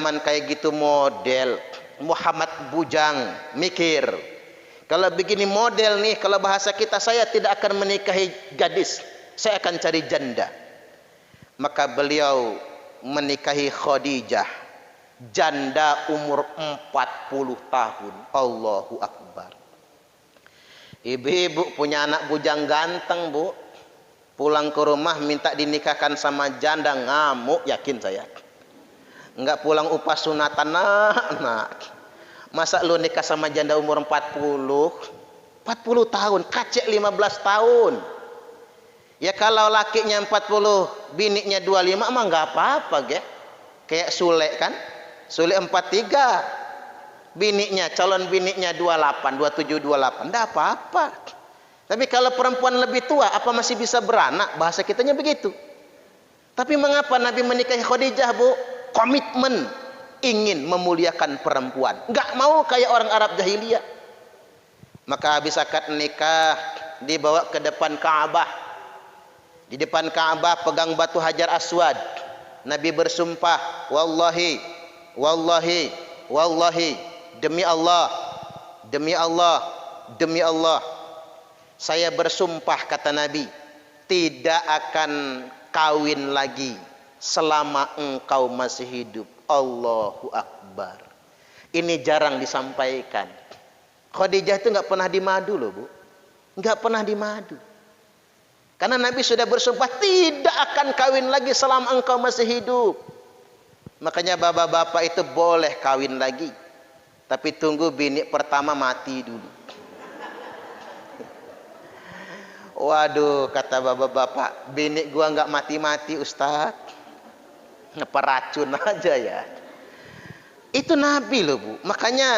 zaman kayak gitu model Muhammad bujang mikir, kalau begini model nih, kalau bahasa kita, saya tidak akan menikahi gadis, saya akan cari janda. Maka beliau menikahi Khadijah, janda umur 40 tahun. Allahu Akbar. Ibu-ibu punya anak bujang ganteng, Bu, pulang ke rumah minta dinikahkan sama janda, ngamuk yakin saya. Enggak pulang upah sunatan, nak. Masa lu nikah sama janda umur 40 tahun, kacek 15 tahun. Ya kalau lakinya 40, biniknya 25 mah enggak apa-apa, ge. Kayak Sule kan? Sule 43. Biniknya, calon biniknya 28, 27, 28, enggak apa-apa. Tapi kalau perempuan lebih tua, apa masih bisa beranak? Bahasa kitanya begitu. Tapi mengapa Nabi menikahi Khadijah, Bu? Komitmen, ingin memuliakan perempuan, enggak mau kayak orang Arab jahiliyah. Maka habis akad nikah dibawa ke depan Ka'bah. Di depan Ka'bah pegang batu Hajar Aswad. Nabi bersumpah, wallahi, wallahi, wallahi, demi Allah, demi Allah, demi Allah, saya bersumpah, kata Nabi, tidak akan kawin lagi selama engkau masih hidup. Allahu Akbar. Ini jarang disampaikan. Khadijah itu nggak pernah dimadu loh, Bu. Nggak pernah dimadu. Karena Nabi sudah bersumpah tidak akan kawin lagi selama engkau masih hidup. Makanya bapak-bapak itu boleh kawin lagi, tapi tunggu bini pertama mati dulu. Waduh, kata bapak-bapak, bini gua nggak mati-mati, Ustaz. Ngeperacun aja ya. Itu Nabi loh, Bu. Makanya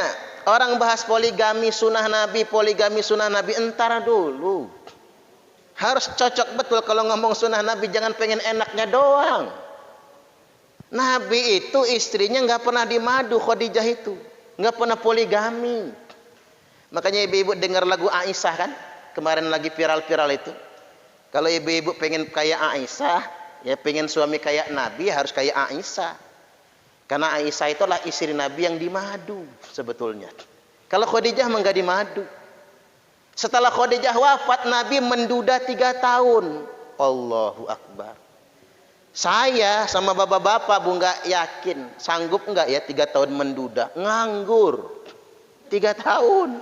orang bahas poligami sunnah Nabi, poligami sunnah Nabi, entar dulu. Harus cocok betul kalau ngomong sunnah Nabi, jangan pengen enaknya doang. Nabi itu istrinya nggak pernah dimadu, Khadijah itu nggak pernah poligami. Makanya ibu-ibu dengar lagu Aisyah kan, kemarin lagi viral-viral itu. Kalau ibu-ibu pengen kayak Aisyah, ya pengen suami kayak Nabi, harus kayak Aisyah. Karena Aisyah itulah istri Nabi yang dimadu sebetulnya. Kalau Khadijah enggak dimadu. Setelah Khadijah wafat, Nabi menduda 3 tahun. Allahu Akbar. Saya sama bapak-bapak, Bu, enggak yakin sanggup enggak ya 3 tahun menduda, nganggur 3 tahun.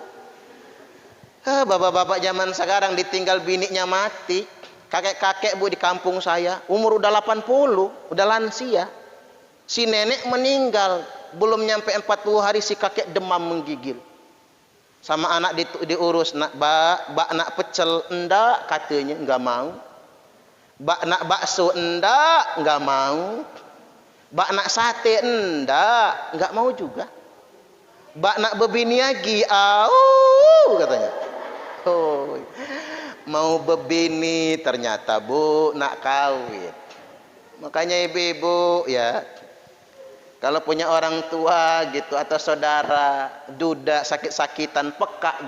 Bapak-bapak zaman sekarang ditinggal biniknya mati. Kakek-kakek, Bu, di kampung saya umur udah 80, udah lansia. Si nenek meninggal belum nyampe 40 hari, si kakek demam menggigil. Sama anak diurus, nak bak nak pecel, enggak, katanya enggak mau. Bak nak bakso, enggak mau. Bak nak sate, enggak mau juga. Bak nak bebini lagi, katanya. Oh, mau bebini ternyata, Bu, nak kawin. Makanya ibu-ibu ya, kalau punya orang tua gitu atau saudara duda sakit-sakitan peka,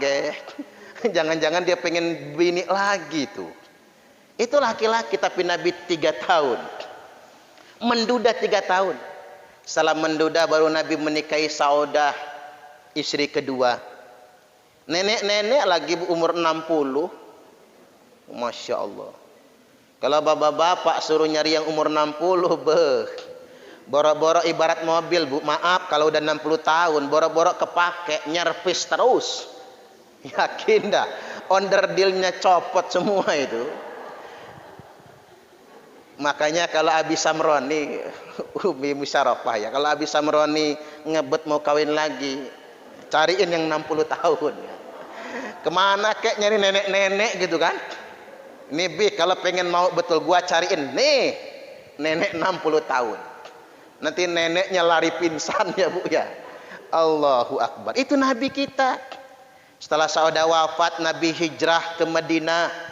jangan-jangan dia pengen bini lagi tuh. Itu laki-laki, tapi Nabi 3 tahun menduda, 3 tahun. Setelah menduda baru Nabi menikahi Saudah, istri kedua. Nenek-nenek lagi, Bu, umur 60. Masya Allah. Kalau bapak-bapak suruh nyari yang umur 60, borok-borok ibarat mobil, Bu, maaf kalau udah 60 tahun borok-borok kepake, nyervis terus. Yakin dah onderdilnya copot semua itu. Makanya kalau Abi Samroni, Umi Musyarakah ya, kalau Abi Samroni ngebet mau kawin lagi, cariin yang 60 tahun. Kemana kek nyari nenek-nenek gitu kan? Nih, Bi, kalau pengen mau betul gua cariin nih nenek 60 tahun. Nanti neneknya lari pingsan ya, Bu ya. Allahu Akbar. Itu Nabi kita. Setelah Saudah wafat, Nabi hijrah ke Madinah.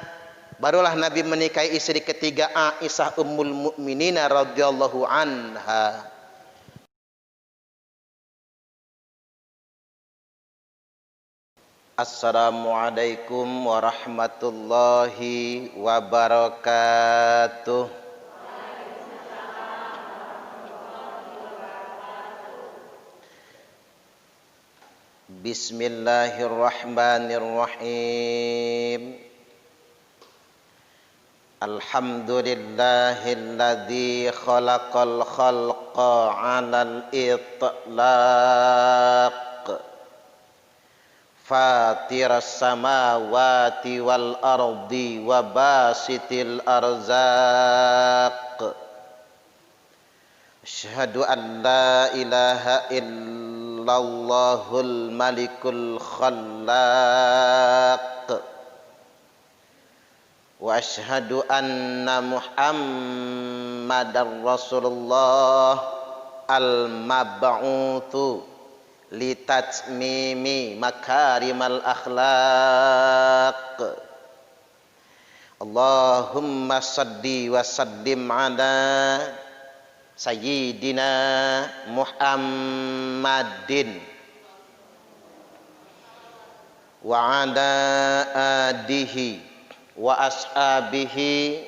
Barulah Nabi menikahi istri ketiga, Aisyah Ummul Mukminin radhiyallahu anha. Assalamualaikum warahmatullahi wabarakatuh. Bismillahirrahmanirrahim. Alhamdulillahilladzi khalaqal khalqa 'alal itlaq. Fatiras samawati wal ardi wa basitil arzaq. Asyhadu an la ilaha illallahul malikul khallaq. Wa asyhadu anna Muhammadar Rasulullah al-mab'utsu litatmimi makarimal akhlaq. Allahumma salli wa sallim ala Sayyidina Muhammadin wa ala alihi wa ashabihi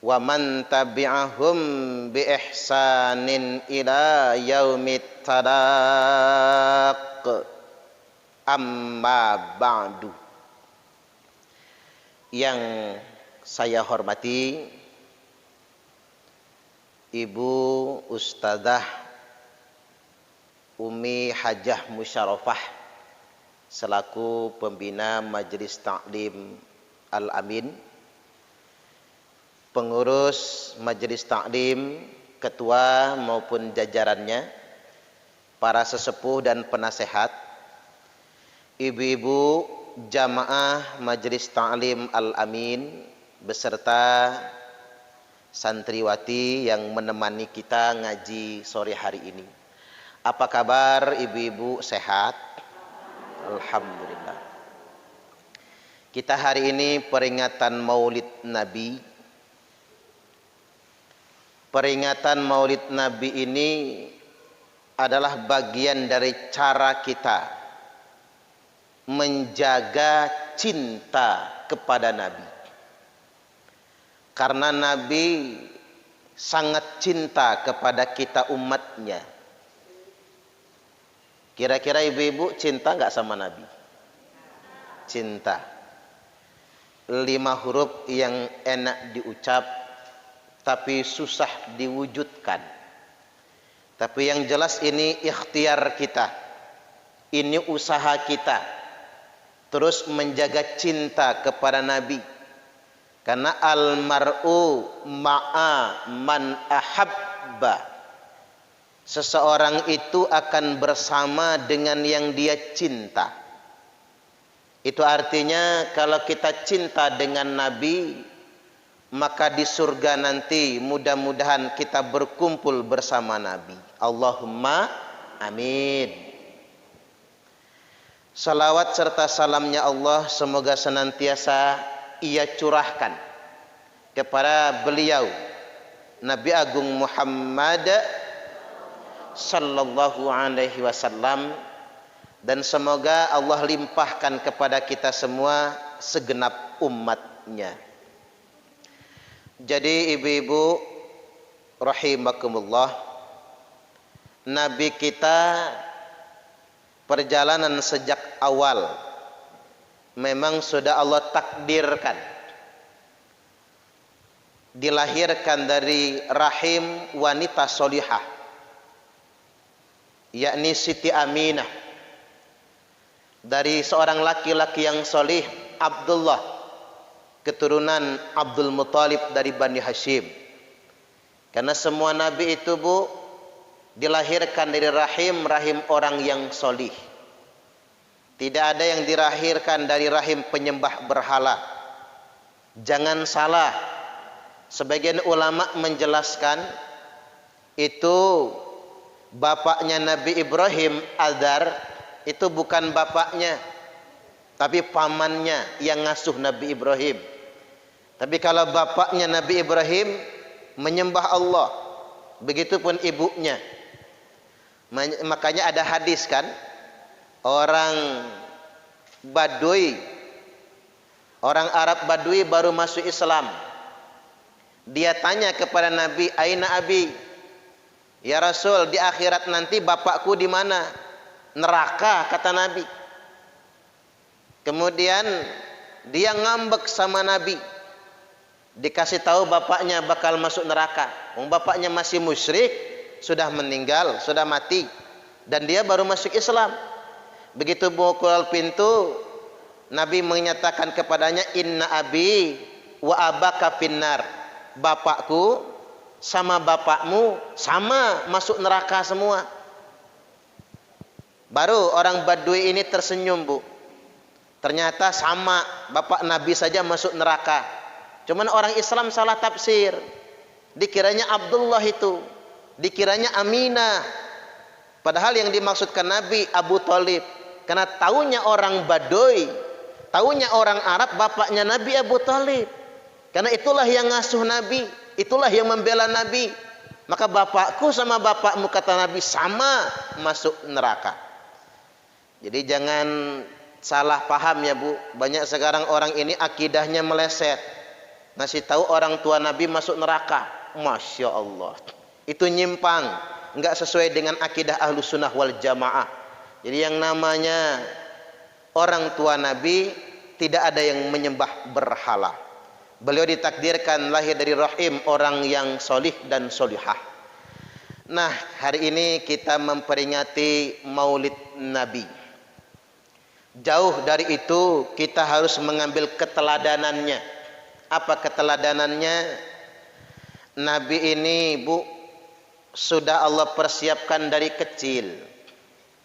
wa man tabi'ahum bi ihsanin ila yaumit talaq. Amma ba'du. Yang saya hormati Ibu Ustadzah Umi Hajah Musyarafah selaku pembina Majelis Ta'lim Al-Amin, pengurus Majelis Ta'lim, ketua maupun jajarannya, para sesepuh dan penasehat, ibu-ibu jamaah Majelis Ta'lim Al-Amin beserta santriwati yang menemani kita ngaji sore hari ini. Apa kabar ibu-ibu, sehat? Alhamdulillah. Kita hari ini peringatan Maulid Nabi. Peringatan Maulid Nabi ini adalah bagian dari cara kita menjaga cinta kepada Nabi. Karena Nabi sangat cinta kepada kita umatnya. Kira-kira ibu-ibu cinta nggak sama Nabi? Cinta. 5 huruf yang enak diucap tapi susah diwujudkan. Tapi yang jelas ini ikhtiar kita. Ini usaha kita. Terus menjaga cinta kepada Nabi. Karena almar'u ma'a man ahabba. Seseorang itu akan bersama dengan yang dia cinta. Itu artinya kalau kita cinta dengan Nabi, maka di surga nanti mudah-mudahan kita berkumpul bersama Nabi. Allahumma amin. Salawat serta salamnya Allah semoga senantiasa Ia curahkan kepada beliau Nabi Agung Muhammad sallallahu alaihi wasallam, dan semoga Allah limpahkan kepada kita semua segenap umatnya. Jadi ibu-ibu rahimakumullah, Nabi kita perjalanan sejak awal memang sudah Allah takdirkan dilahirkan dari rahim wanita solihah, yakni Siti Aminah, dari seorang laki-laki yang solih, Abdullah, keturunan Abdul Muthalib dari Bani Hashim. Karena semua nabi itu bu dilahirkan dari rahim orang yang solih. Tidak ada yang dilahirkan dari rahim penyembah berhala. Jangan salah. Sebagian ulama menjelaskan itu bapaknya Nabi Ibrahim, Azar, itu bukan bapaknya, tapi pamannya yang ngasuh Nabi Ibrahim. Tapi kalau bapaknya Nabi Ibrahim menyembah Allah, begitupun ibunya. Makanya ada hadis kan, orang Badui, orang Arab Badui baru masuk Islam. Dia tanya kepada Nabi, "Aina abi?" Ya Rasul, di akhirat nanti bapakku di mana? neraka kata Nabi. Kemudian dia ngambek sama Nabi. Dikasih tahu bapaknya bakal masuk neraka. Bapaknya masih musyrik, sudah meninggal, sudah mati, dan dia baru masuk Islam. Begitu memukul pintu, Nabi menyatakan kepadanya, inna abi wa abaka finnar. Bapakku sama bapakmu sama masuk neraka semua. Baru orang Badui ini tersenyum, Bu. Ternyata sama, bapak Nabi saja masuk neraka. Cuman orang Islam salah tafsir. Dikiranya Abdullah itu, dikiranya Aminah. Padahal yang dimaksudkan Nabi Abu Thalib. Karena taunya orang Baduy, taunya orang Arab, bapaknya Nabi Abu Thalib. Karena itulah yang ngasuh Nabi, itulah yang membela Nabi. Maka bapakku sama bapakmu kata Nabi sama masuk neraka. Jadi jangan salah paham ya, Bu. Banyak sekarang orang ini akidahnya meleset. Ngasih tahu orang tua Nabi masuk neraka. Masya Allah. Itu nyimpang. Enggak sesuai dengan akidah Ahlus Sunnah wal Jamaah. Jadi yang namanya orang tua Nabi tidak ada yang menyembah berhala. Beliau ditakdirkan lahir dari rahim orang yang solih dan solihah. Nah, hari ini kita memperingati Maulid Nabi. Jauh dari itu kita harus mengambil keteladanannya. Apa keteladanannya? Nabi ini, Bu, sudah Allah persiapkan dari kecil.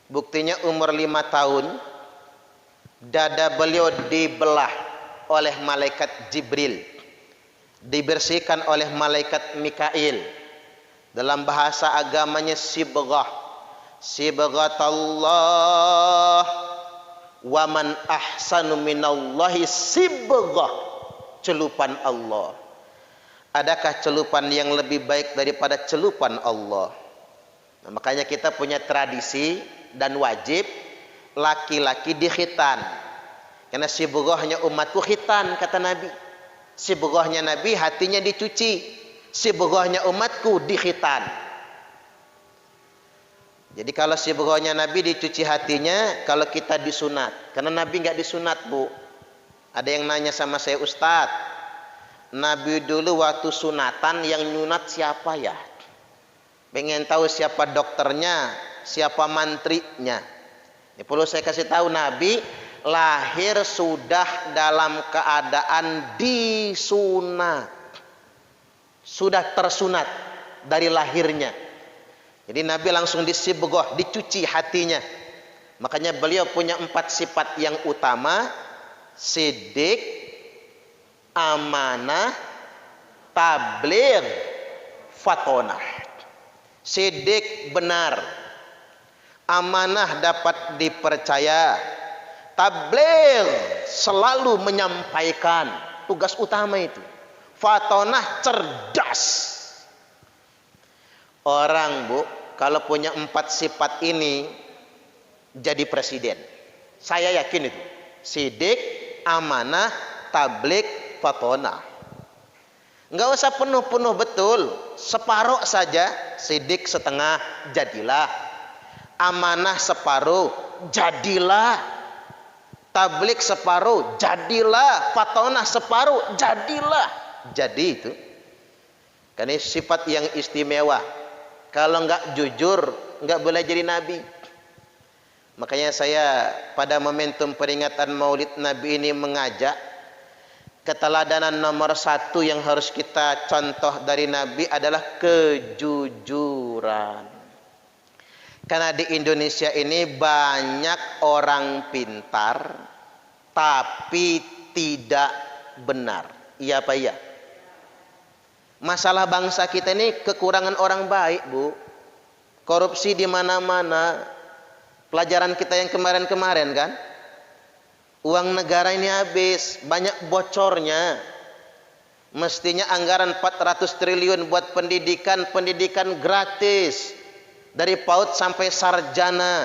Buktinya umur 5 tahun dada beliau dibelah oleh malaikat Jibril, dibersihkan oleh malaikat Mikail. Dalam bahasa agamanya sibghah, sibghatullah, wa man ahsanu minallahi sibghah, celupan Allah. Adakah celupan yang lebih baik daripada celupan Allah? Nah, makanya kita punya tradisi dan wajib laki-laki dikhitan. Karena sibghahnya umatku khitan kata Nabi. Sibghahnya Nabi hatinya dicuci, sibghahnya umatku dikhitan. Jadi kalau sibghahnya Nabi dicuci hatinya, kalau kita disunat. Karena Nabi nggak disunat, Bu. Ada yang nanya sama saya, Ustadz, Nabi dulu waktu sunatan yang nyunat siapa ya? Pengen tahu siapa dokternya, siapa mantrinya. Ini perlu saya kasih tahu, Nabi lahir sudah dalam keadaan disunat. Sudah tersunat dari lahirnya. Jadi Nabi langsung disibghah, dicuci hatinya. Makanya beliau punya 4 sifat yang utama: siddiq, amanah, tabligh, fatonah. Siddiq benar, amanah dapat dipercaya, tabligh selalu menyampaikan, tugas utama itu. Fatonah cerdas. Orang, Bu, kalau punya 4 sifat ini jadi presiden. Saya yakin itu. Siddiq, amanah, tabligh, fatonah. Enggak usah penuh-penuh betul, separuh saja. Siddiq setengah, jadilah. Amanah separuh, jadilah. Tabligh separuh, jadilah. Fatonah separuh, jadilah. Jadi itu. Karena sifat yang istimewa. Kalau enggak jujur, enggak boleh jadi nabi. Makanya saya pada momentum peringatan Maulid Nabi ini mengajak, keteladanan nomor 1 yang harus kita contoh dari Nabi adalah kejujuran. Karena di Indonesia ini banyak orang pintar tapi tidak benar. Iya apa iya? Masalah bangsa kita ini kekurangan orang baik, Bu. Korupsi di mana-mana. Pelajaran kita yang kemarin-kemarin kan? Uang negara ini habis, banyak bocornya. Mestinya anggaran 400 triliun buat pendidikan, pendidikan gratis. Dari PAUD sampai sarjana.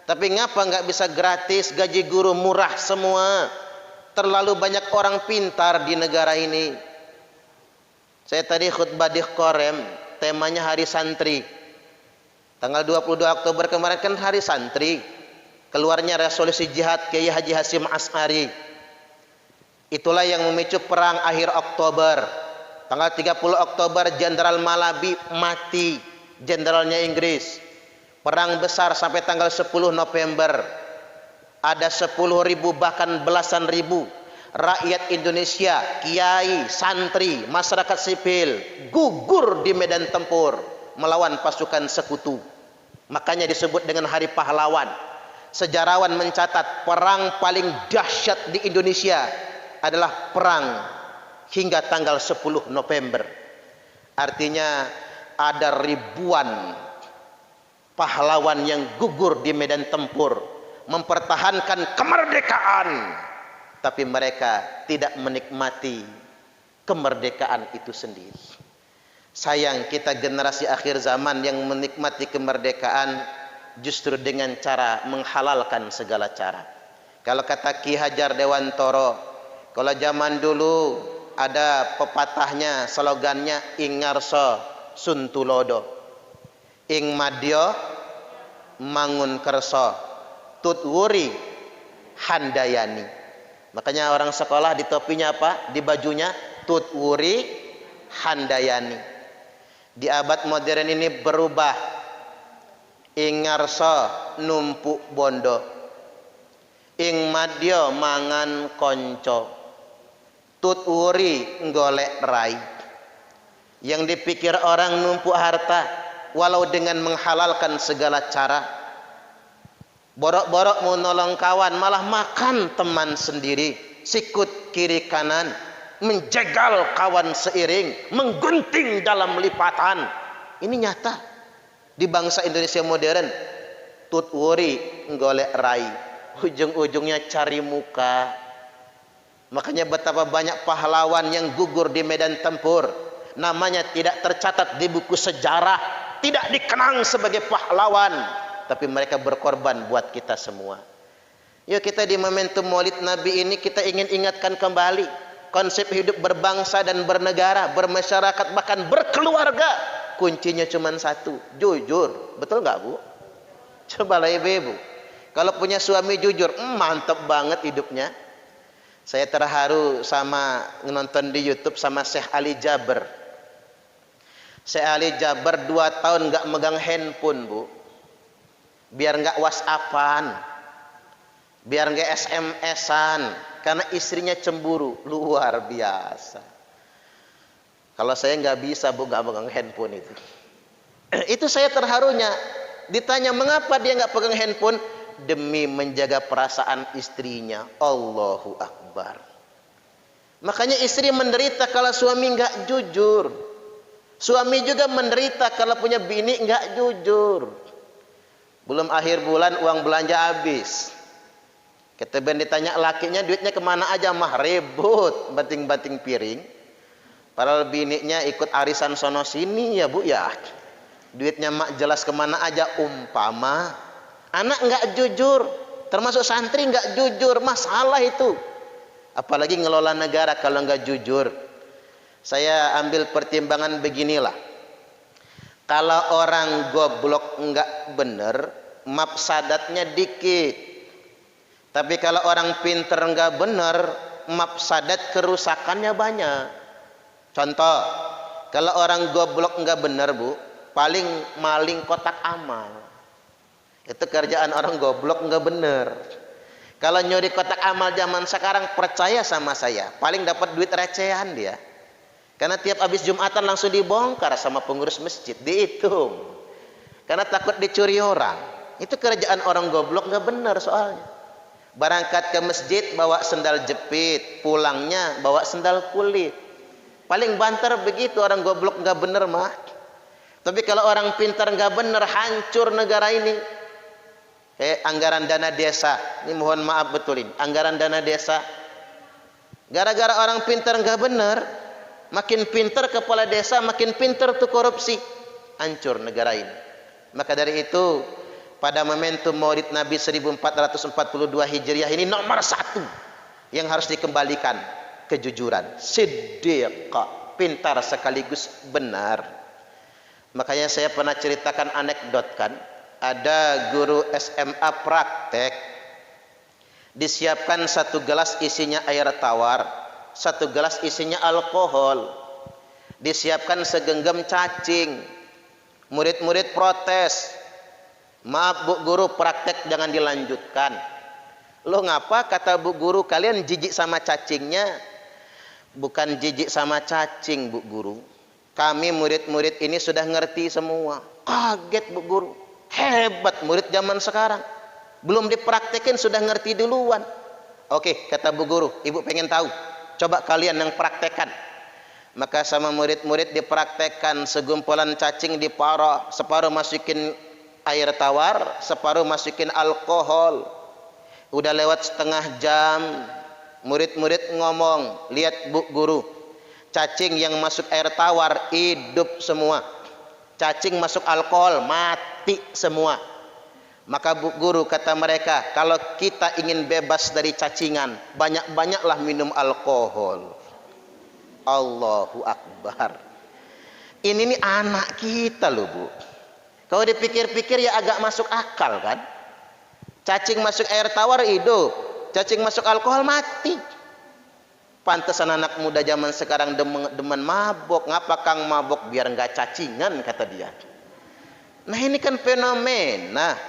Tapi ngapa nggak bisa gratis, gaji guru murah semua? Terlalu banyak orang pintar di negara ini. Saya tadi khutbah di Korem, temanya Hari Santri. Tanggal 22 Oktober kemarin kan hari santri. Keluarnya resolusi jihad Kiai Haji Hasyim Asy'ari. Itulah yang memicu perang akhir Oktober. Tanggal 30 Oktober Jenderal Malabi mati, jenderalnya Inggris. Perang besar sampai tanggal 10 November. Ada 10.000 bahkan belasan ribu rakyat Indonesia, kiai, santri, masyarakat sipil gugur di medan tempur melawan pasukan sekutu. Makanya disebut dengan Hari Pahlawan. Sejarawan mencatat perang paling dahsyat di Indonesia adalah perang hingga tanggal 10 November. Artinya ada ribuan pahlawan yang gugur di medan tempur mempertahankan kemerdekaan, tapi mereka tidak menikmati kemerdekaan itu sendiri. Sayang kita generasi akhir zaman yang menikmati kemerdekaan justru dengan cara menghalalkan segala cara. Kalau kata Ki Hajar Dewantoro, kalau zaman dulu ada pepatahnya, slogannya ing ngarsa suntulodo, ing madya mangun kerso, tut wuri handayani. Makanya orang sekolah di topinya apa? Di bajunya tut wuri handayani. Di abad modern ini berubah, ing ngarsa numpuk bondo, ing madya mangan konco, tut wuri golek rai. Yang dipikir orang numpuk harta walau dengan menghalalkan segala cara. Borok-borok mau nolong kawan malah makan teman sendiri, sikut kiri kanan, menjegal kawan seiring, menggunting dalam lipatan. Ini nyata di bangsa Indonesia modern. Tut wuri golek rai, ujung-ujungnya cari muka. Makanya betapa banyak pahlawan yang gugur di medan tempur, namanya tidak tercatat di buku sejarah, tidak dikenang sebagai pahlawan, tapi mereka berkorban buat kita semua. Yuk kita di momentum Maulid Nabi ini kita ingin ingatkan kembali konsep hidup berbangsa dan bernegara, bermasyarakat, bahkan berkeluarga. Kuncinya cuma satu, jujur. Betul nggak Bu? Cobalah ibu-ibu, kalau punya suami jujur, mantap banget hidupnya. Saya terharu sama nonton di YouTube sama Syekh Ali Jaber. Syekh Ali Jaber 2 tahun nggak megang handphone Bu, biar nggak WhatsAppan, biar nggak SMS-an, karena istrinya cemburu luar biasa. Kalau saya nggak bisa Bu, nggak megang handphone itu. Itu saya terharunya. Ditanya mengapa dia nggak pegang handphone, demi menjaga perasaan istrinya. Allahu Akbar. Makanya istri menderita kalau suami nggak jujur. Suami juga menderita kalau punya bini nggak jujur. Belum akhir bulan uang belanja habis. Keteben ditanya lakinya duitnya kemana aja, mah ribut banting-banting piring. Padahal bininya ikut arisan sono sini ya Bu ya. Duitnya mak jelas kemana aja umpama. Anak nggak jujur, termasuk santri nggak jujur, masalah itu. Apalagi ngelola negara kalau nggak jujur. Saya ambil pertimbangan beginilah. Kalau orang goblok nggak bener, mafsadatnya dikit. Tapi kalau orang pinter nggak bener, mafsadat kerusakannya banyak. Contoh, kalau orang goblok nggak bener Bu, paling maling kotak amal. Itu kerjaan orang goblok nggak bener. Kalau nyuri kotak amal zaman sekarang, percaya sama saya, paling dapat duit recehan dia. Karena tiap habis Jumatan langsung dibongkar sama pengurus masjid, dihitung. Karena takut dicuri orang. Itu kerjaan orang goblok nggak bener soalnya. Berangkat ke masjid bawa sendal jepit, pulangnya bawa sendal kulit. Paling banter begitu orang goblok nggak bener mah. Tapi kalau orang pintar nggak bener, hancur negara ini. Anggaran dana desa, ini mohon maaf betulin, anggaran dana desa, gara-gara orang pintar nggak bener, makin pintar kepala desa, makin pintar tuh korupsi, hancur negara ini. Maka dari itu pada momentum Maulid Nabi 1442 Hijriah ini nomor 1 yang harus dikembalikan, kejujuran, siddiq, pintar sekaligus benar. Makanya saya pernah ceritakan anekdot kan, ada guru SMA praktek, disiapkan satu gelas isinya air tawar, satu gelas isinya alkohol, disiapkan segenggam cacing. Murid-murid protes, maaf Bu Guru, praktek jangan dilanjutkan. Loh ngapa, kata Bu Guru, kalian jijik sama cacingnya? Bukan jijik sama cacing Bu Guru, kami murid-murid ini sudah ngerti semua. Kaget Bu Guru, hebat murid zaman sekarang, belum dipraktekin sudah ngerti duluan. Oke, kata Bu Guru, Ibu pengen tahu, coba kalian yang praktekan. Maka sama murid-murid dipraktekkan, segumpulan cacing diparah, separuh masukin air tawar, separuh masukin alkohol. Udah lewat setengah jam, murid-murid ngomong, lihat Bu Guru, cacing yang masuk air tawar hidup semua, cacing masuk alkohol mati semua. Maka Bu Guru kata mereka, kalau kita ingin bebas dari cacingan, banyak-banyaklah minum alkohol. Allahu Akbar. Ini nih anak kita loh Bu. Kalau dipikir-pikir ya agak masuk akal kan. Cacing masuk air tawar hidup, cacing masuk alkohol mati. Pantesan anak muda zaman sekarang demen mabok. Ngapa Kang mabok? Biar nggak cacingan, kata dia. Nah ini kan fenomena.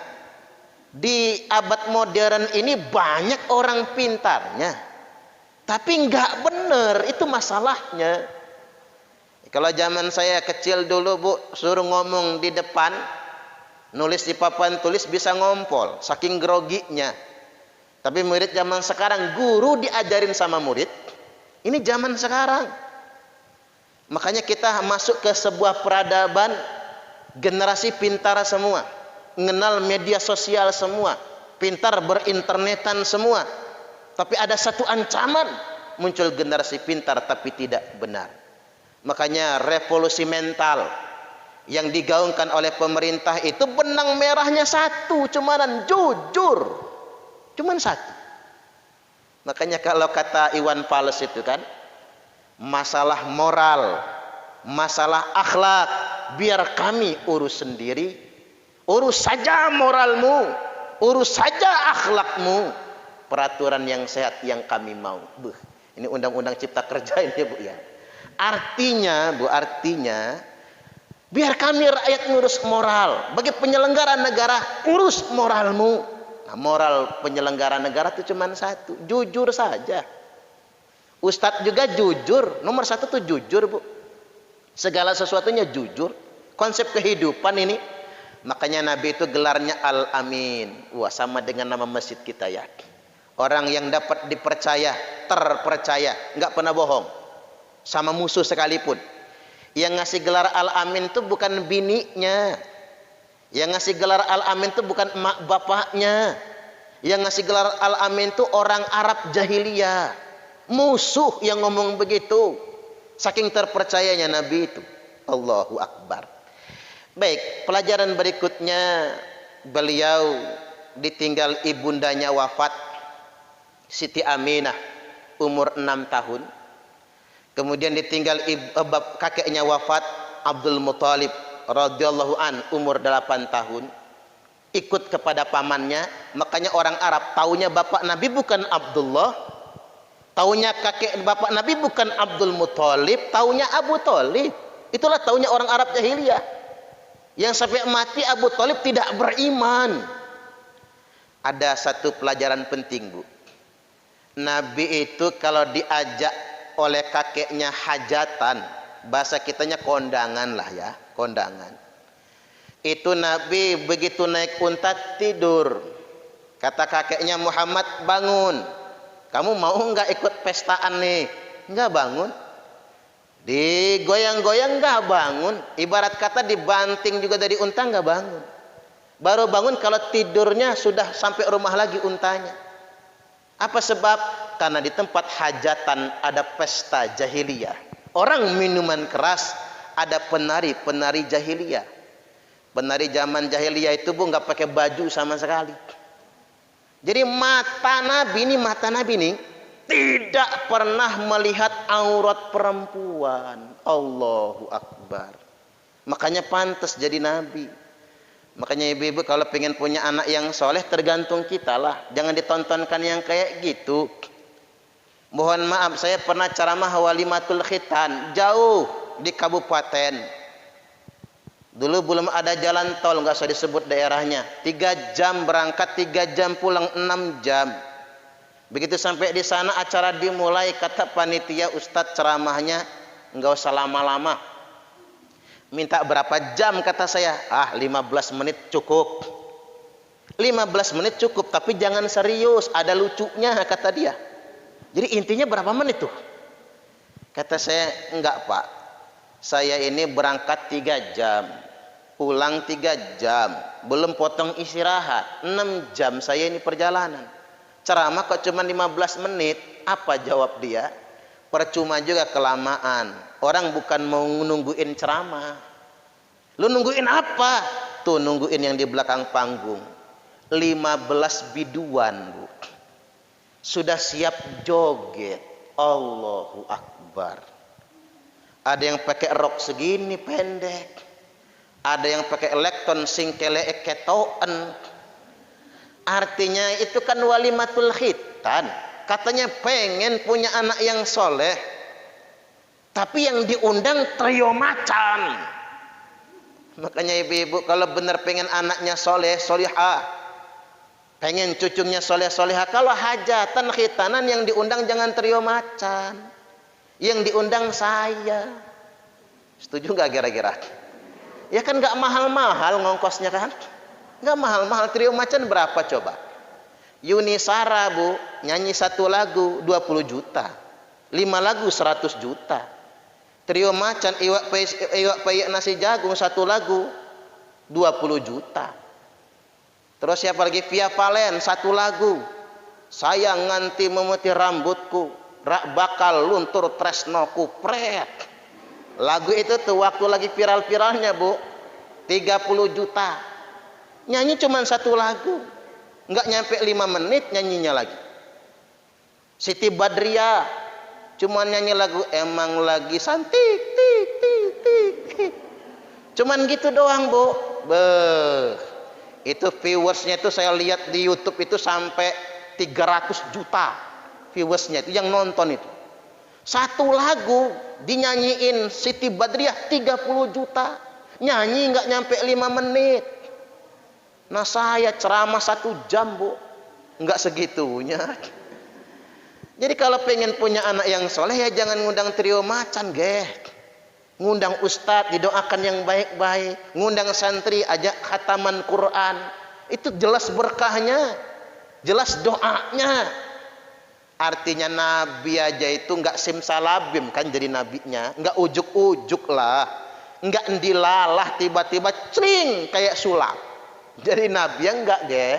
Di abad modern ini banyak orang pintarnya, tapi nggak bener, itu masalahnya. Kalau zaman saya kecil dulu Bu, suruh ngomong di depan, nulis di papan tulis bisa ngompol, saking groginya. Tapi murid zaman sekarang, guru diajarin sama murid, ini zaman sekarang. Makanya kita masuk ke sebuah peradaban, generasi pintar semua, mengenal media sosial semua, pintar berinternetan semua. Tapi ada satu ancaman, muncul generasi pintar tapi tidak benar. Makanya revolusi mental yang digaungkan oleh pemerintah itu benang merahnya satu, cuman jujur, cuman satu. Makanya kalau kata Iwan Fals itu kan, masalah moral, masalah akhlak, biar kami urus sendiri. Urus saja moralmu, urus saja akhlakmu, peraturan yang sehat yang kami mau. Ini undang-undang cipta kerja ini Bu ya. Artinya Bu, artinya biar kami rakyat ngurus moral. Bagi penyelenggara negara, urus moralmu. Nah, moral penyelenggara negara itu cuma satu, jujur saja. Ustadz juga jujur, nomor satu tuh jujur Bu. Segala sesuatunya jujur. Konsep kehidupan ini. Makanya Nabi itu gelarnya Al-Amin. Wah, sama dengan nama masjid kita ya. Orang yang dapat dipercaya, terpercaya, nggak pernah bohong, sama musuh sekalipun. Yang ngasih gelar Al-Amin itu bukan bininya, yang ngasih gelar Al-Amin itu bukan emak bapaknya, yang ngasih gelar Al-Amin itu orang Arab jahiliyah, musuh yang ngomong begitu. Saking terpercayanya Nabi itu. Allahu Akbar. Baik, pelajaran berikutnya, beliau ditinggal ibundanya wafat, Siti Aminah, umur 6 tahun. Kemudian ditinggal kakeknya wafat, Abdul Muthalib radhiyallahu an, umur 8 tahun. Ikut kepada pamannya. Makanya orang Arab taunya bapak Nabi bukan Abdullah, taunya kakek bapak Nabi bukan Abdul Muthalib, taunya Abu Thalib. Itulah taunya orang Arab jahiliyah. Yang sampai mati Abu Thalib tidak beriman. Ada satu pelajaran penting Bu. Nabi itu kalau diajak oleh kakeknya hajatan, bahasa kitanya kondangan lah ya, kondangan. Itu Nabi begitu naik unta tidur. Kata kakeknya, Muhammad bangun. Kamu mau nggak ikut pestaan nih? Nggak bangun. Digoyang-goyang nggak bangun. Ibarat kata dibanting juga dari unta nggak bangun. Baru bangun kalau tidurnya sudah sampai rumah lagi untanya. Apa sebab? Karena di tempat hajatan ada pesta jahiliyah. Orang minuman keras, ada penari-penari jahiliyah. Penari zaman jahiliyah itu Bu nggak pakai baju sama sekali. Jadi mata Nabi ini tidak pernah melihat aurat perempuan. Allahu Akbar. Makanya pantas jadi nabi. Makanya ibu-ibu kalau pengen punya anak yang soleh, tergantung kita lah. Jangan ditontonkan yang kayak gitu. Mohon maaf, saya pernah ceramah walimatul khitan jauh di kabupaten. Dulu belum ada jalan tol, nggak usah disebut daerahnya. 3 jam berangkat, 3 jam pulang, 6 jam. Begitu sampai di sana acara dimulai, kata panitia, ustadz ceramahnya nggak usah lama-lama. Minta berapa jam, kata saya. 15 menit cukup. 15 menit cukup, tapi jangan serius, ada lucunya, kata dia. Jadi intinya berapa menit tuh? Kata saya, enggak pak, saya ini berangkat 3 jam, pulang 3 jam, belum potong istirahat, 6 jam saya ini perjalanan. Ceramah kok cuma 15 menit, apa jawab dia? Percuma juga, kelamaan. Orang bukan mau nungguin ceramah. Lu nungguin apa? Tuh nungguin yang di belakang panggung. 15 biduan, Bu. Sudah siap joget. Allahu Akbar. Ada yang pakai rok segini pendek. Ada yang pakai elekton singkele eketoen. Artinya itu kan walimatul khitan. Katanya pengen punya anak yang soleh. Tapi yang diundang trio macan. Makanya ibu-ibu kalau benar pengen anaknya soleh, solihah, pengen cucunya soleh, solihah, kalau hajatan khitanan yang diundang jangan trio macan, yang diundang saya. Setuju nggak kira-kira? Ya kan nggak mahal-mahal ngongkosnya kan? Nggak mahal-mahal. Trio macan berapa coba? Yuni Sara, Bu, nyanyi 1 lagu 20 juta, 5 lagu 100 juta. Trio macan iwak payek nasi jagung 1 lagu 20 juta. Terus siapa lagi? Via Valen 1 lagu, sayang nganti memutih rambutku, rak bakal luntur tresnoku pret. Lagu itu tuh waktu lagi viral-viralnya, Bu, 30 juta. Nyanyi cuma 1 lagu, nggak nyampe 5 menit nyanyinya lagi. Siti Badriah cuman nyanyi lagu emang lagi santik tik tik tik tik. Cuman gitu doang, Bu. Itu viewersnya itu saya lihat di YouTube itu sampai 300 juta viewersnya itu yang nonton itu. 1 lagu dinyanyiin Siti Badriah 30 juta. Nyanyi nggak nyampe 5 menit. Nah saya ceramah 1 jam, Bu. Nggak segitunya. Jadi kalau pengen punya anak yang soleh ya jangan ngundang trio macan, geh. Ngundang ustadz, didoakan yang baik-baik. Ngundang santri, ajak khataman Quran. Itu jelas berkahnya, jelas doanya. Artinya nabi aja itu nggak simsalabim kan jadi nabinya, nggak ujuk-ujuk lah, nggak ndilalah tiba-tiba cling kayak sulap. Jadi nabi yang nggak, geh.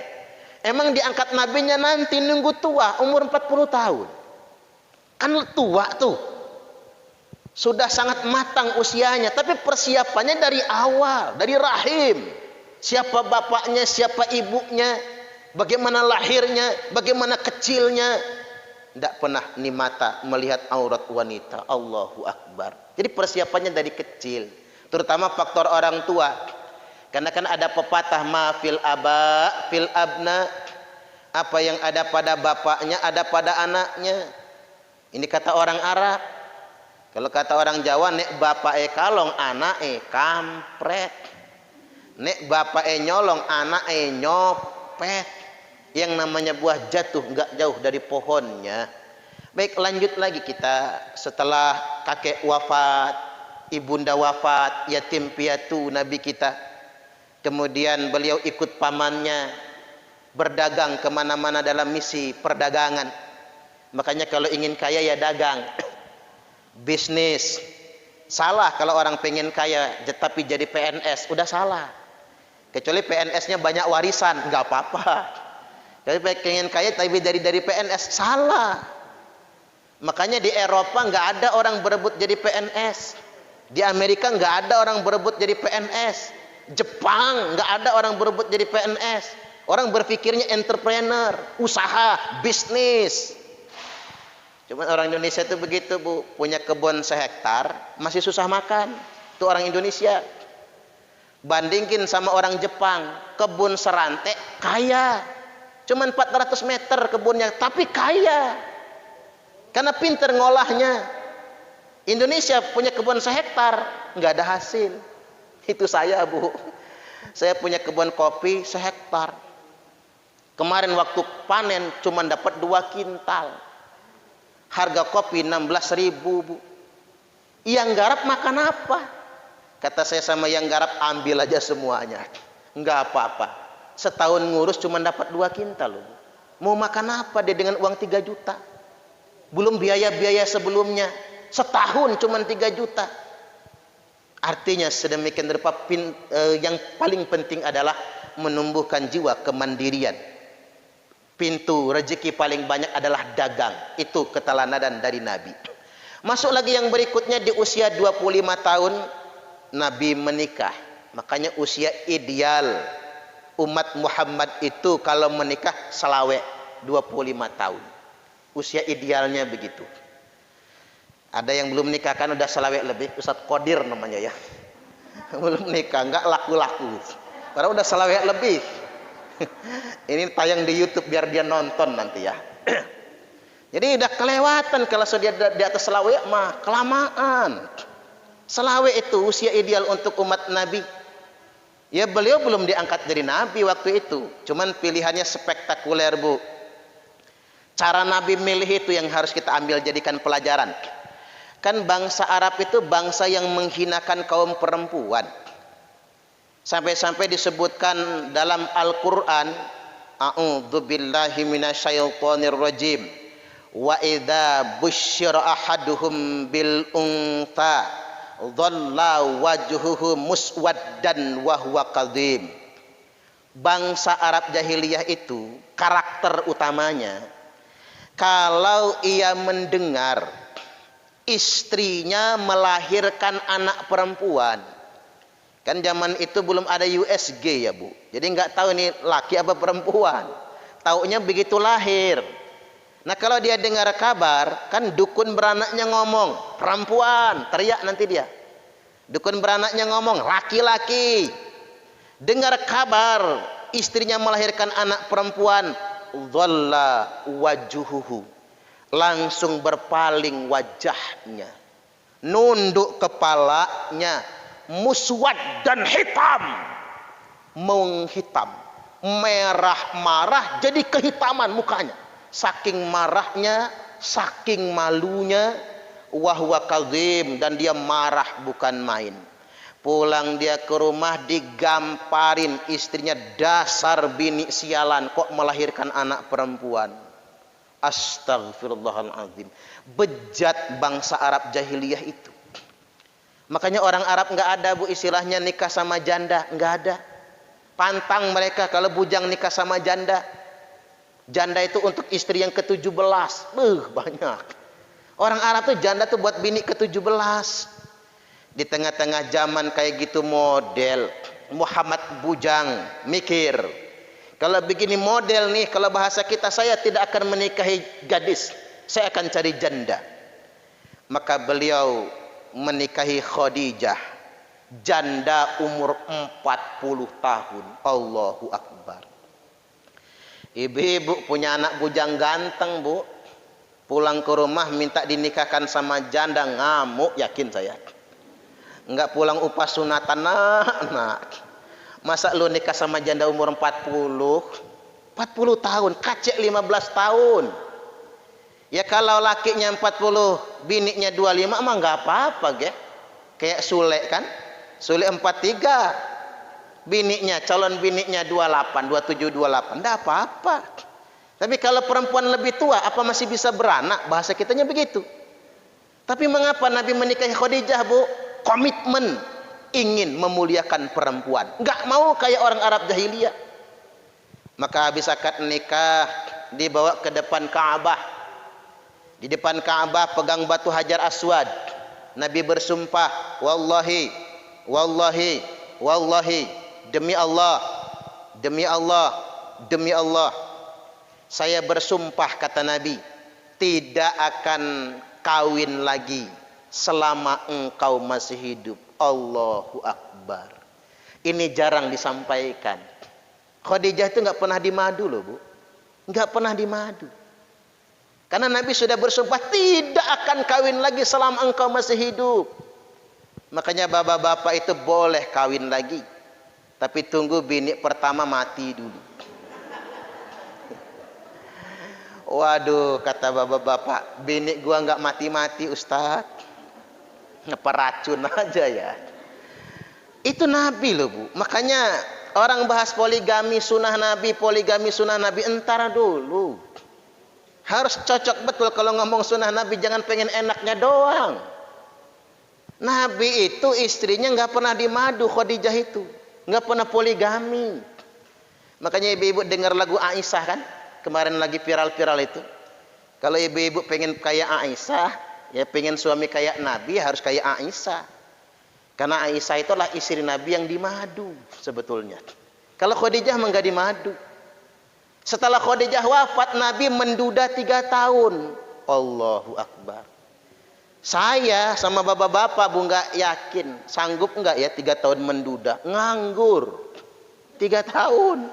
Emang diangkat nabinya nanti nunggu tua, umur 40 tahun. Kan tua tuh. Sudah sangat matang usianya, tapi persiapannya dari awal, dari rahim. Siapa bapaknya, siapa ibunya, bagaimana lahirnya, bagaimana kecilnya. Tidak pernah nih mata melihat aurat wanita. Allahu Akbar. Jadi persiapannya dari kecil. Terutama faktor orang tua. Karena kan ada pepatah ma fil aba fil abna, apa yang ada pada bapaknya ada pada anaknya. Ini kata orang Arab. Kalau kata orang Jawa, nek bapake kalong anake kampret, nek bapake nyolong anake nyopet. Yang namanya buah jatuh nggak jauh dari pohonnya. Baik, lanjut lagi kita. Setelah kakek wafat, ibunda wafat, yatim piatu Nabi kita. Kemudian beliau ikut pamannya berdagang kemana-mana dalam misi perdagangan. Makanya kalau ingin kaya ya dagang, bisnis. Salah kalau orang pengen kaya tapi jadi PNS, udah salah. Kecuali PNS-nya banyak warisan, nggak apa-apa. Tapi pengen kaya tapi dari PNS, salah. Makanya di Eropa nggak ada orang berebut jadi PNS. Di Amerika nggak ada orang berebut jadi PNS. Jepang nggak ada orang berebut jadi PNS. Orang berpikirnya entrepreneur, usaha, bisnis. Cuman orang Indonesia itu begitu, Bu, punya kebun sehektar masih susah makan. Itu orang Indonesia. Bandingin sama orang Jepang, kebun serantek kaya. Cuman 400 meter kebunnya, tapi kaya. Karena pinter ngolahnya. Indonesia punya kebun sehektar, nggak ada hasil. Itu saya, Bu. Saya punya kebun kopi sehektar. Kemarin waktu panen cuma dapat 2 kintal. Harga kopi 16.000, Bu. Yang garap makan apa? Kata saya sama yang garap, ambil aja semuanya. Enggak apa-apa. Setahun ngurus cuma dapat 2 kintal, Bu. Mau makan apa dia dengan uang 3 juta? Belum biaya-biaya sebelumnya. Setahun cuma 3 juta. Artinya sedemikian rupa yang paling penting adalah menumbuhkan jiwa kemandirian. Pintu rezeki paling banyak adalah dagang. Itu keteladanan dari Nabi. Masuk lagi yang berikutnya, di usia 25 tahun Nabi menikah. Makanya usia ideal umat Muhammad itu kalau menikah selawek 25 tahun. Usia idealnya begitu. Ada yang belum nikah kan udah selawek lebih. Ustadz Qadir namanya ya. Belum nikah, enggak laku-laku. Padahal udah selawek lebih. Ini tayang di YouTube biar dia nonton nanti ya. Jadi udah kelewatan kalau dia di atas selawek mah kelamaan. Selawek itu usia ideal untuk umat Nabi. Ya beliau belum diangkat dari Nabi waktu itu. Cuman pilihannya spektakuler, Bu. Cara Nabi milih itu yang harus kita ambil jadikan pelajaran. Kan bangsa Arab itu bangsa yang menghinakan kaum perempuan. Sampai-sampai disebutkan dalam Al-Quran, a'udzubillahi minasyaitonir rajim. Wa idza busyira ahaduhum bil untha dhalla wajhuhu muswaddan wa huwa kadhim. Bangsa Arab jahiliyah itu karakter utamanya, kalau ia mendengar istrinya melahirkan anak perempuan. Kan zaman itu belum ada USG ya, Bu. Jadi nggak tahu ini laki apa perempuan. Taunya begitu lahir. Nah kalau dia dengar kabar, kan dukun beranaknya ngomong perempuan, teriak nanti dia. Dukun beranaknya ngomong laki-laki. Dengar kabar istrinya melahirkan anak perempuan, dhalla wajuhuhu, langsung berpaling wajahnya, nunduk kepalanya, muswaddan hitam, menghitam, merah marah jadi kehitaman mukanya. Saking marahnya, saking malunya, wahwa kadhim, dan dia marah bukan main. Pulang dia ke rumah digamparin istrinya, dasar bini sialan, kok melahirkan anak perempuan. Astagfirullahaladzim. Bejat bangsa Arab jahiliyah itu. Makanya orang Arab nggak ada, Bu, istilahnya nikah sama janda, nggak ada. Pantang mereka kalau bujang nikah sama janda. Janda itu untuk istri yang ke-17. Banyak. Orang Arab tuh janda tuh buat bini ke-17. Di tengah-tengah zaman kayak gitu model, Muhammad bujang mikir, kalau begini model nih, kalau bahasa kita, saya tidak akan menikahi gadis, saya akan cari janda. Maka beliau menikahi Khadijah, janda umur 40 tahun. Allahu Akbar. Ibu-ibu punya anak bujang ganteng, Bu, pulang ke rumah minta dinikahkan sama janda, ngamuk yakin saya. Enggak pulang upah sunatan, nak. Masa lu nikah sama janda umur 40 tahun, kacek 15 tahun. Ya kalau lakinya 40, bininya 25 mah enggak apa-apa, ge. Kayak Sule kan? Sule 43. Bininya, calon bininya 28, 27, 28, enggak apa-apa. Tapi kalau perempuan lebih tua, apa masih bisa beranak? Bahasa kitanya begitu. Tapi mengapa Nabi menikahi Khadijah, Bu? Komitmen ingin memuliakan perempuan, nggak mau kayak orang Arab jahiliyah. Maka habis akad nikah dibawa ke depan Ka'bah. Di depan Ka'bah pegang batu Hajar Aswad. Nabi bersumpah, wallahi, wallahi, wallahi, demi Allah, demi Allah, demi Allah, saya bersumpah, kata Nabi, tidak akan kawin lagi selama engkau masih hidup. Allahu Akbar. Ini jarang disampaikan. Khadijah itu nggak pernah dimadu loh Bu, nggak pernah dimadu. Karena Nabi sudah bersumpah tidak akan kawin lagi selama engkau masih hidup. Makanya bapak-bapak itu boleh kawin lagi, tapi tunggu bini pertama mati dulu. Waduh, kata bapak-bapak, bini gua nggak mati-mati Ustaz, ngeperacun aja ya. Itu Nabi loh Bu. Makanya orang bahas poligami sunnah Nabi, entar dulu. Harus cocok betul kalau ngomong sunnah Nabi, jangan pengen enaknya doang. Nabi itu istrinya nggak pernah dimadu, Khadijah itu nggak pernah poligami. Makanya ibu-ibu dengar lagu Aisyah kan, kemarin lagi viral-viral itu. Kalau ibu-ibu pengen kayak Aisyah, ya pengen suami kayak Nabi harus kayak Aisyah. Karena Aisyah itulah istri Nabi yang dimadu sebetulnya. Kalau Khadijah nggak dimadu. Setelah Khadijah wafat, Nabi menduda 3 tahun. Allahu Akbar. Saya sama bapak-bapak Bu nggak yakin sanggup nggak ya 3 tahun menduda, nganggur 3 tahun.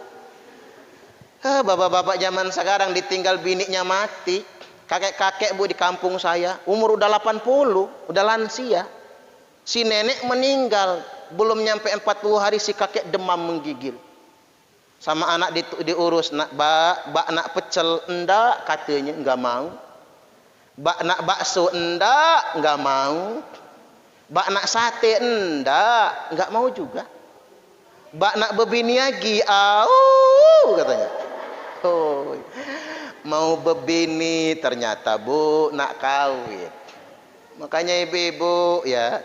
Bapak-bapak zaman sekarang ditinggal biniknya mati. Kakek-kakek Bu di kampung saya umur udah 80, udah lansia. Si nenek meninggal belum nyampe 40 hari, si kakek demam menggigil. Sama anak diurus, nak nak pecel enggak, katanya enggak mau. Nak bakso enggak mau. Nak sate enggak mau juga. Nak bebiniagi katanya. Oh, mau bebini ternyata Bu nak kawin. Makanya ibu-ibu ya,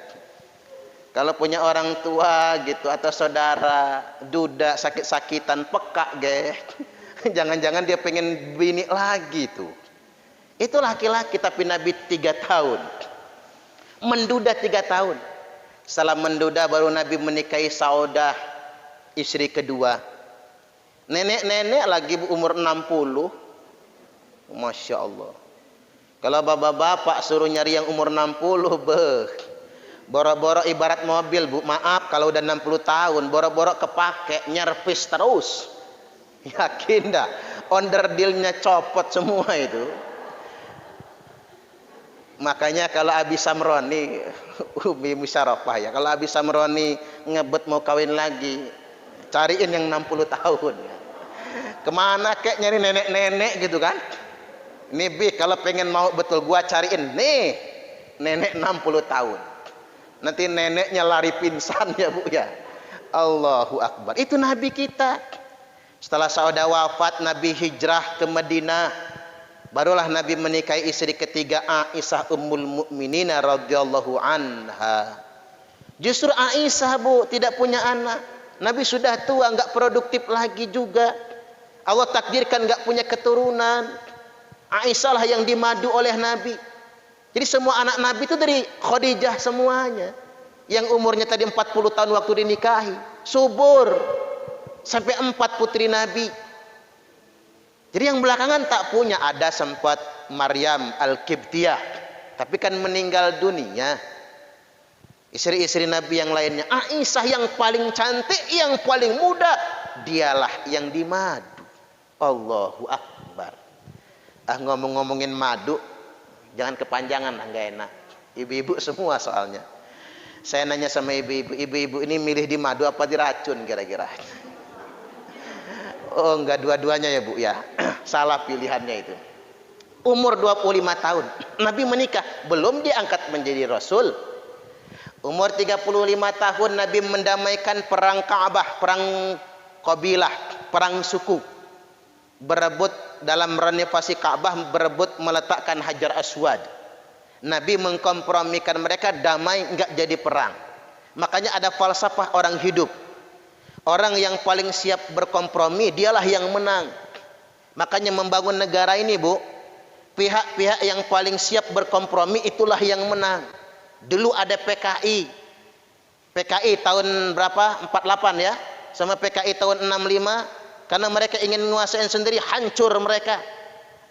kalau punya orang tua gitu atau saudara duda sakit-sakitan peka jangan-jangan dia pengen bini lagi tuh. Itu laki-laki tapi Nabi 3 tahun. Menduda 3 tahun. Setelah menduda baru Nabi menikahi Saudah, istri kedua. Nenek-nenek lagi umur 60. Masya Allah. Kalau bapak-bapak suruh nyari yang umur 60, boro-boro ibarat mobil Bu, maaf kalau udah 60 tahun, boro-boro kepake, nyervis terus. Yakin dah, onderdilnya copot semua itu. Makanya kalau Abi Samroni, Umi Musyarakah ya, kalau Abi Samroni ngebet mau kawin lagi, cariin yang 60 tahun. Kemana kek nyari nenek-nenek gitu kan? Nih Bi, kalau pengen mau betul gua cariin nih nenek 60 tahun. Nanti neneknya lari pingsan ya Bu ya. Allahu Akbar. Itu Nabi kita. Setelah Saudah wafat, Nabi hijrah ke Madinah. Barulah Nabi menikahi istri ketiga, Aisyah Ummul Mukminin radhiyallahu anha. Justru Aisyah Bu tidak punya anak. Nabi sudah tua, enggak produktif lagi juga. Allah takdirkan enggak punya keturunan. Aisyah lah yang dimadu oleh Nabi. Jadi semua anak Nabi itu dari Khadijah semuanya. Yang umurnya tadi 40 tahun waktu dinikahi, subur sampai 4 putri Nabi. Jadi yang belakangan tak punya, ada sempat Maryam Al-Qibtiyah, tapi kan meninggal dunia. Istri-istri Nabi yang lainnya, Aisyah yang paling cantik, yang paling muda, dialah yang dimadu. Allahu Akbar. Ngomong-ngomongin madu, jangan kepanjangan, enggak enak. Ibu-ibu semua soalnya. Saya nanya sama ibu-ibu, ibu-ibu ini milih di madu apa diracun kira-kira? Oh enggak, dua-duanya ya Bu ya. Salah pilihannya itu. Umur 25 tahun Nabi menikah, belum diangkat menjadi Rasul. Umur 35 tahun Nabi mendamaikan perang Ka'bah, perang kabilah, perang suku. Berebut dalam renovasi Ka'bah, berebut meletakkan Hajar Aswad. Nabi mengkompromikan mereka, damai, enggak jadi perang. Makanya ada falsafah orang hidup. Orang yang paling siap berkompromi, dialah yang menang. Makanya membangun negara ini Bu, pihak-pihak yang paling siap berkompromi itulah yang menang. Dulu ada PKI. PKI tahun berapa? 48 ya. Sama PKI tahun 65. Karena mereka ingin menguasai sendiri, hancur mereka.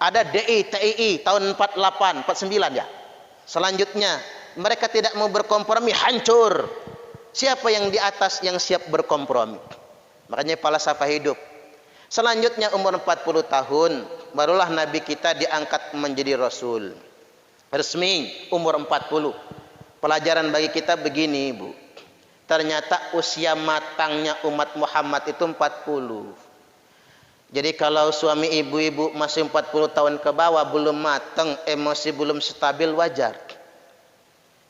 Ada DI, TII tahun 48, 49 ya. Selanjutnya, mereka tidak mau berkompromi, hancur. Siapa yang di atas yang siap berkompromi? Makanya falsafah hidup. Selanjutnya umur 40 tahun barulah Nabi kita diangkat menjadi Rasul. Resmi umur 40. Pelajaran bagi kita begini, Bu. Ternyata usia matangnya umat Muhammad itu 40. Jadi kalau suami ibu-ibu masih 40 tahun ke bawah belum matang, emosi belum stabil, wajar.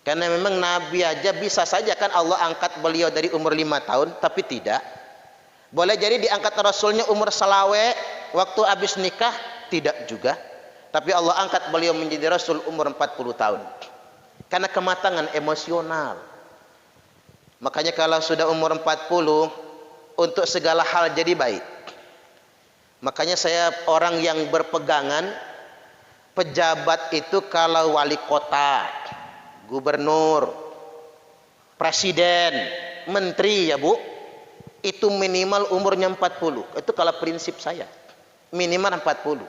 Karena memang Nabi aja bisa saja kan Allah angkat beliau dari umur 5 tahun, tapi tidak. Boleh jadi diangkat Rasulnya umur selawe, waktu habis nikah, tidak juga. Tapi Allah angkat beliau menjadi Rasul umur 40 tahun. Karena kematangan emosional. Makanya kalau sudah umur 40, untuk segala hal jadi baik. Makanya saya orang yang berpegangan, pejabat itu kalau wali kota, gubernur, presiden, menteri ya Bu, itu minimal umurnya 40. Itu kalau prinsip saya, minimal 40.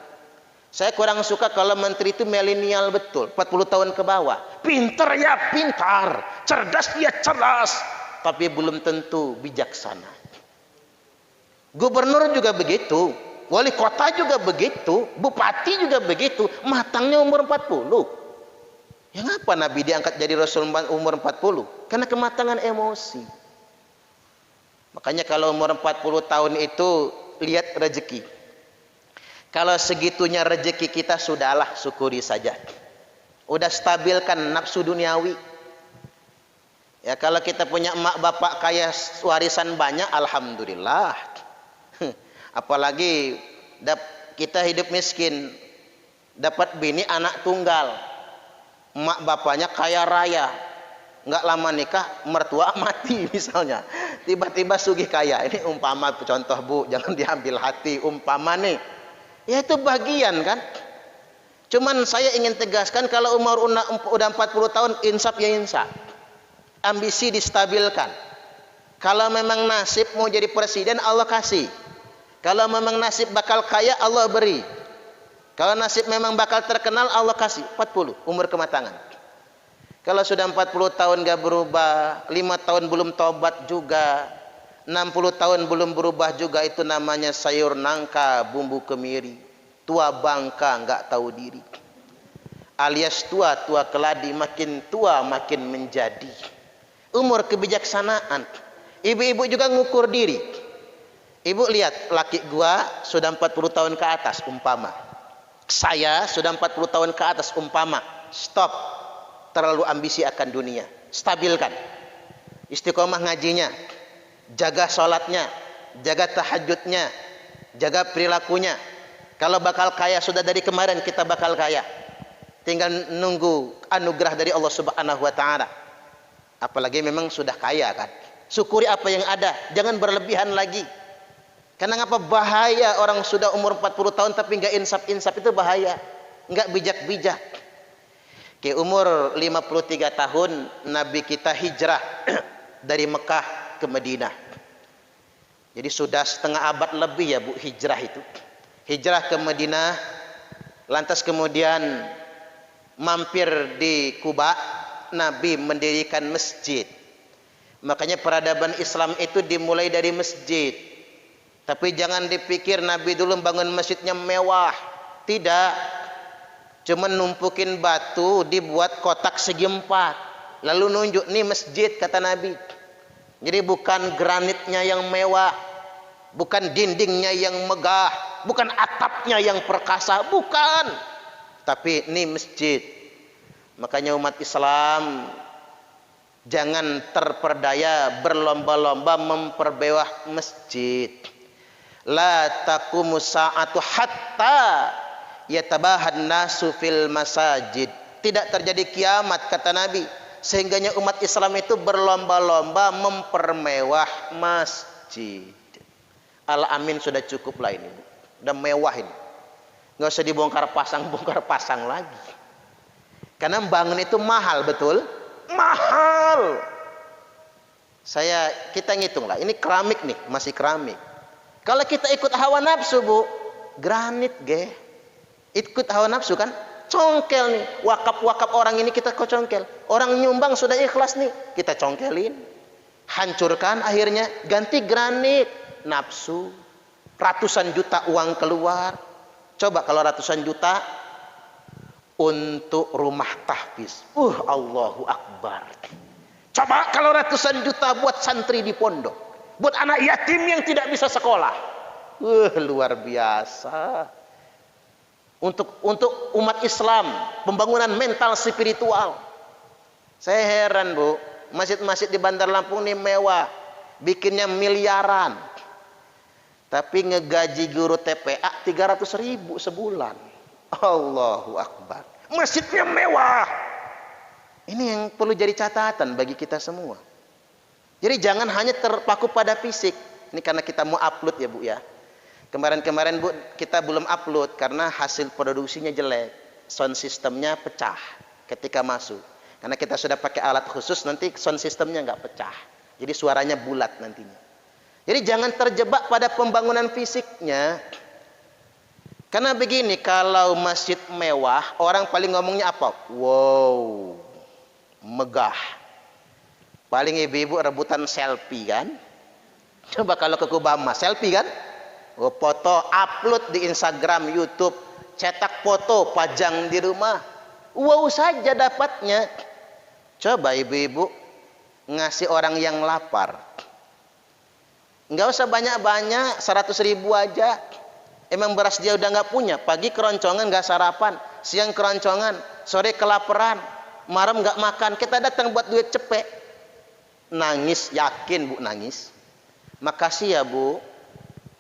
Saya kurang suka kalau menteri itu milenial betul, 40 tahun ke bawah. Pintar ya pintar, cerdas ya cerdas, tapi belum tentu bijaksana. Gubernur juga begitu, wali kota juga begitu, bupati juga begitu, matangnya umur 40. Ya ngapa Nabi diangkat jadi Rasul umur 40? Karena kematangan emosi. Makanya kalau umur 40 tahun itu lihat rezeki. Kalau segitunya rezeki kita, sudahlah syukuri saja. Udah stabilkan nafsu duniawi. Ya kalau kita punya emak bapak kaya warisan banyak, alhamdulillah. Apalagi kita hidup miskin, dapat bini anak tunggal, emak bapaknya kaya raya, nggak lama nikah mertua mati misalnya, tiba-tiba sugih kaya. Ini umpama contoh Bu, jangan diambil hati, umpama nih, ya itu bagian kan. Cuman saya ingin tegaskan, kalau umur udah 40 tahun, insaf ya insaf, ambisi distabilkan. Kalau memang nasib mau jadi presiden, Allah kasih. Kalau memang nasib bakal kaya, Allah beri. Kalau nasib memang bakal terkenal, Allah kasih. 40 umur kematangan. Kalau sudah 40 tahun gak berubah, 5 tahun belum tobat juga, 60 tahun belum berubah juga, itu namanya sayur nangka bumbu kemiri, tua bangka nggak tahu diri. Alias tua keladi, makin tua makin menjadi. Umur kebijaksanaan. Ibu-ibu juga ngukur diri. Ibu lihat, laki gua sudah 40 tahun ke atas umpama, saya sudah 40 tahun ke atas umpama. Stop, terlalu ambisi akan dunia. Stabilkan, istiqomah ngajinya, jaga sholatnya, jaga tahajudnya, jaga perilakunya. Kalau bakal kaya sudah dari kemarin, kita bakal kaya, tinggal nunggu anugerah dari Allah Subhanahu wa Ta'ala. Apalagi memang sudah kaya kan, syukuri apa yang ada, jangan berlebihan lagi. Karena ngapa bahaya orang sudah umur 40 tahun tapi nggak insaf-insaf, itu bahaya, nggak bijak-bijak. Ke umur 53 tahun Nabi kita hijrah dari Mekah ke Madinah. Jadi sudah setengah abad lebih ya Bu hijrah itu. Hijrah ke Madinah, lantas kemudian mampir di Kuba, Nabi mendirikan masjid. Makanya peradaban Islam itu dimulai dari masjid. Tapi jangan dipikir Nabi dulu bangun masjidnya mewah. Tidak. Cuma numpukin batu, dibuat kotak segi 4. Lalu nunjuk, nih masjid kata Nabi. Jadi bukan granitnya yang mewah, bukan dindingnya yang megah, bukan atapnya yang perkasa, bukan. Tapi ini masjid. Makanya umat Islam jangan terperdaya berlomba-lomba memperbewah masjid. La taqumu sa'atu hatta yatabahan nasu fil masajid. Tidak terjadi kiamat kata Nabi sehingganya umat Islam itu berlomba-lomba mempermewah masjid. Al-amin sudah cukup lah ini, udah mewah ini, nggak usah dibongkar pasang lagi. Karena bangun itu mahal, betul? Mahal. Kita ngitung lah, ini keramik nih, masih keramik. Kalau kita ikut hawa nafsu Bu, granit ge. Ikut hawa nafsu kan, congkel nih. Wakaf orang ini kita kok congkel. Orang nyumbang sudah ikhlas nih, kita congkelin. Hancurkan, akhirnya ganti granit. Nafsu, ratusan juta uang keluar. Coba kalau ratusan juta untuk rumah tahfiz, Allahu Akbar. Coba kalau ratusan juta buat santri di pondok, buat anak yatim yang tidak bisa sekolah, luar biasa. Untuk umat Islam, pembangunan mental spiritual. Saya heran, Bu, masjid-masjid di Bandar Lampung ini mewah, bikinnya miliaran, tapi ngegaji guru TPA 300.000 sebulan. Allahu Akbar. Masjidnya mewah. Ini yang perlu jadi catatan bagi kita semua. Jadi jangan hanya terpaku pada fisik. Ini karena kita mau upload ya, Bu ya. Kemarin-kemarin, Bu, kita belum upload karena hasil produksinya jelek. Sound systemnya pecah ketika masuk. Karena kita sudah pakai alat khusus, nanti sound systemnya nggak pecah. Jadi suaranya bulat nantinya. Jadi jangan terjebak pada pembangunan fisiknya. Karena begini, kalau masjid mewah, orang paling ngomongnya apa? Wow, megah. Paling ibu-ibu rebutan selfie kan? Coba kalau ke Kubama, selfie kan? Foto, upload di Instagram, YouTube, cetak foto, pajang di rumah. Wow saja dapatnya. Coba ibu-ibu ngasih orang yang lapar. Nggak usah banyak-banyak, 100.000 aja. Emang beras dia udah nggak punya. Pagi keroncongan nggak sarapan, siang keroncongan, sore kelaparan, malam nggak makan. Kita datang buat duit cepet. Nangis, yakin Bu nangis. Makasih ya Bu.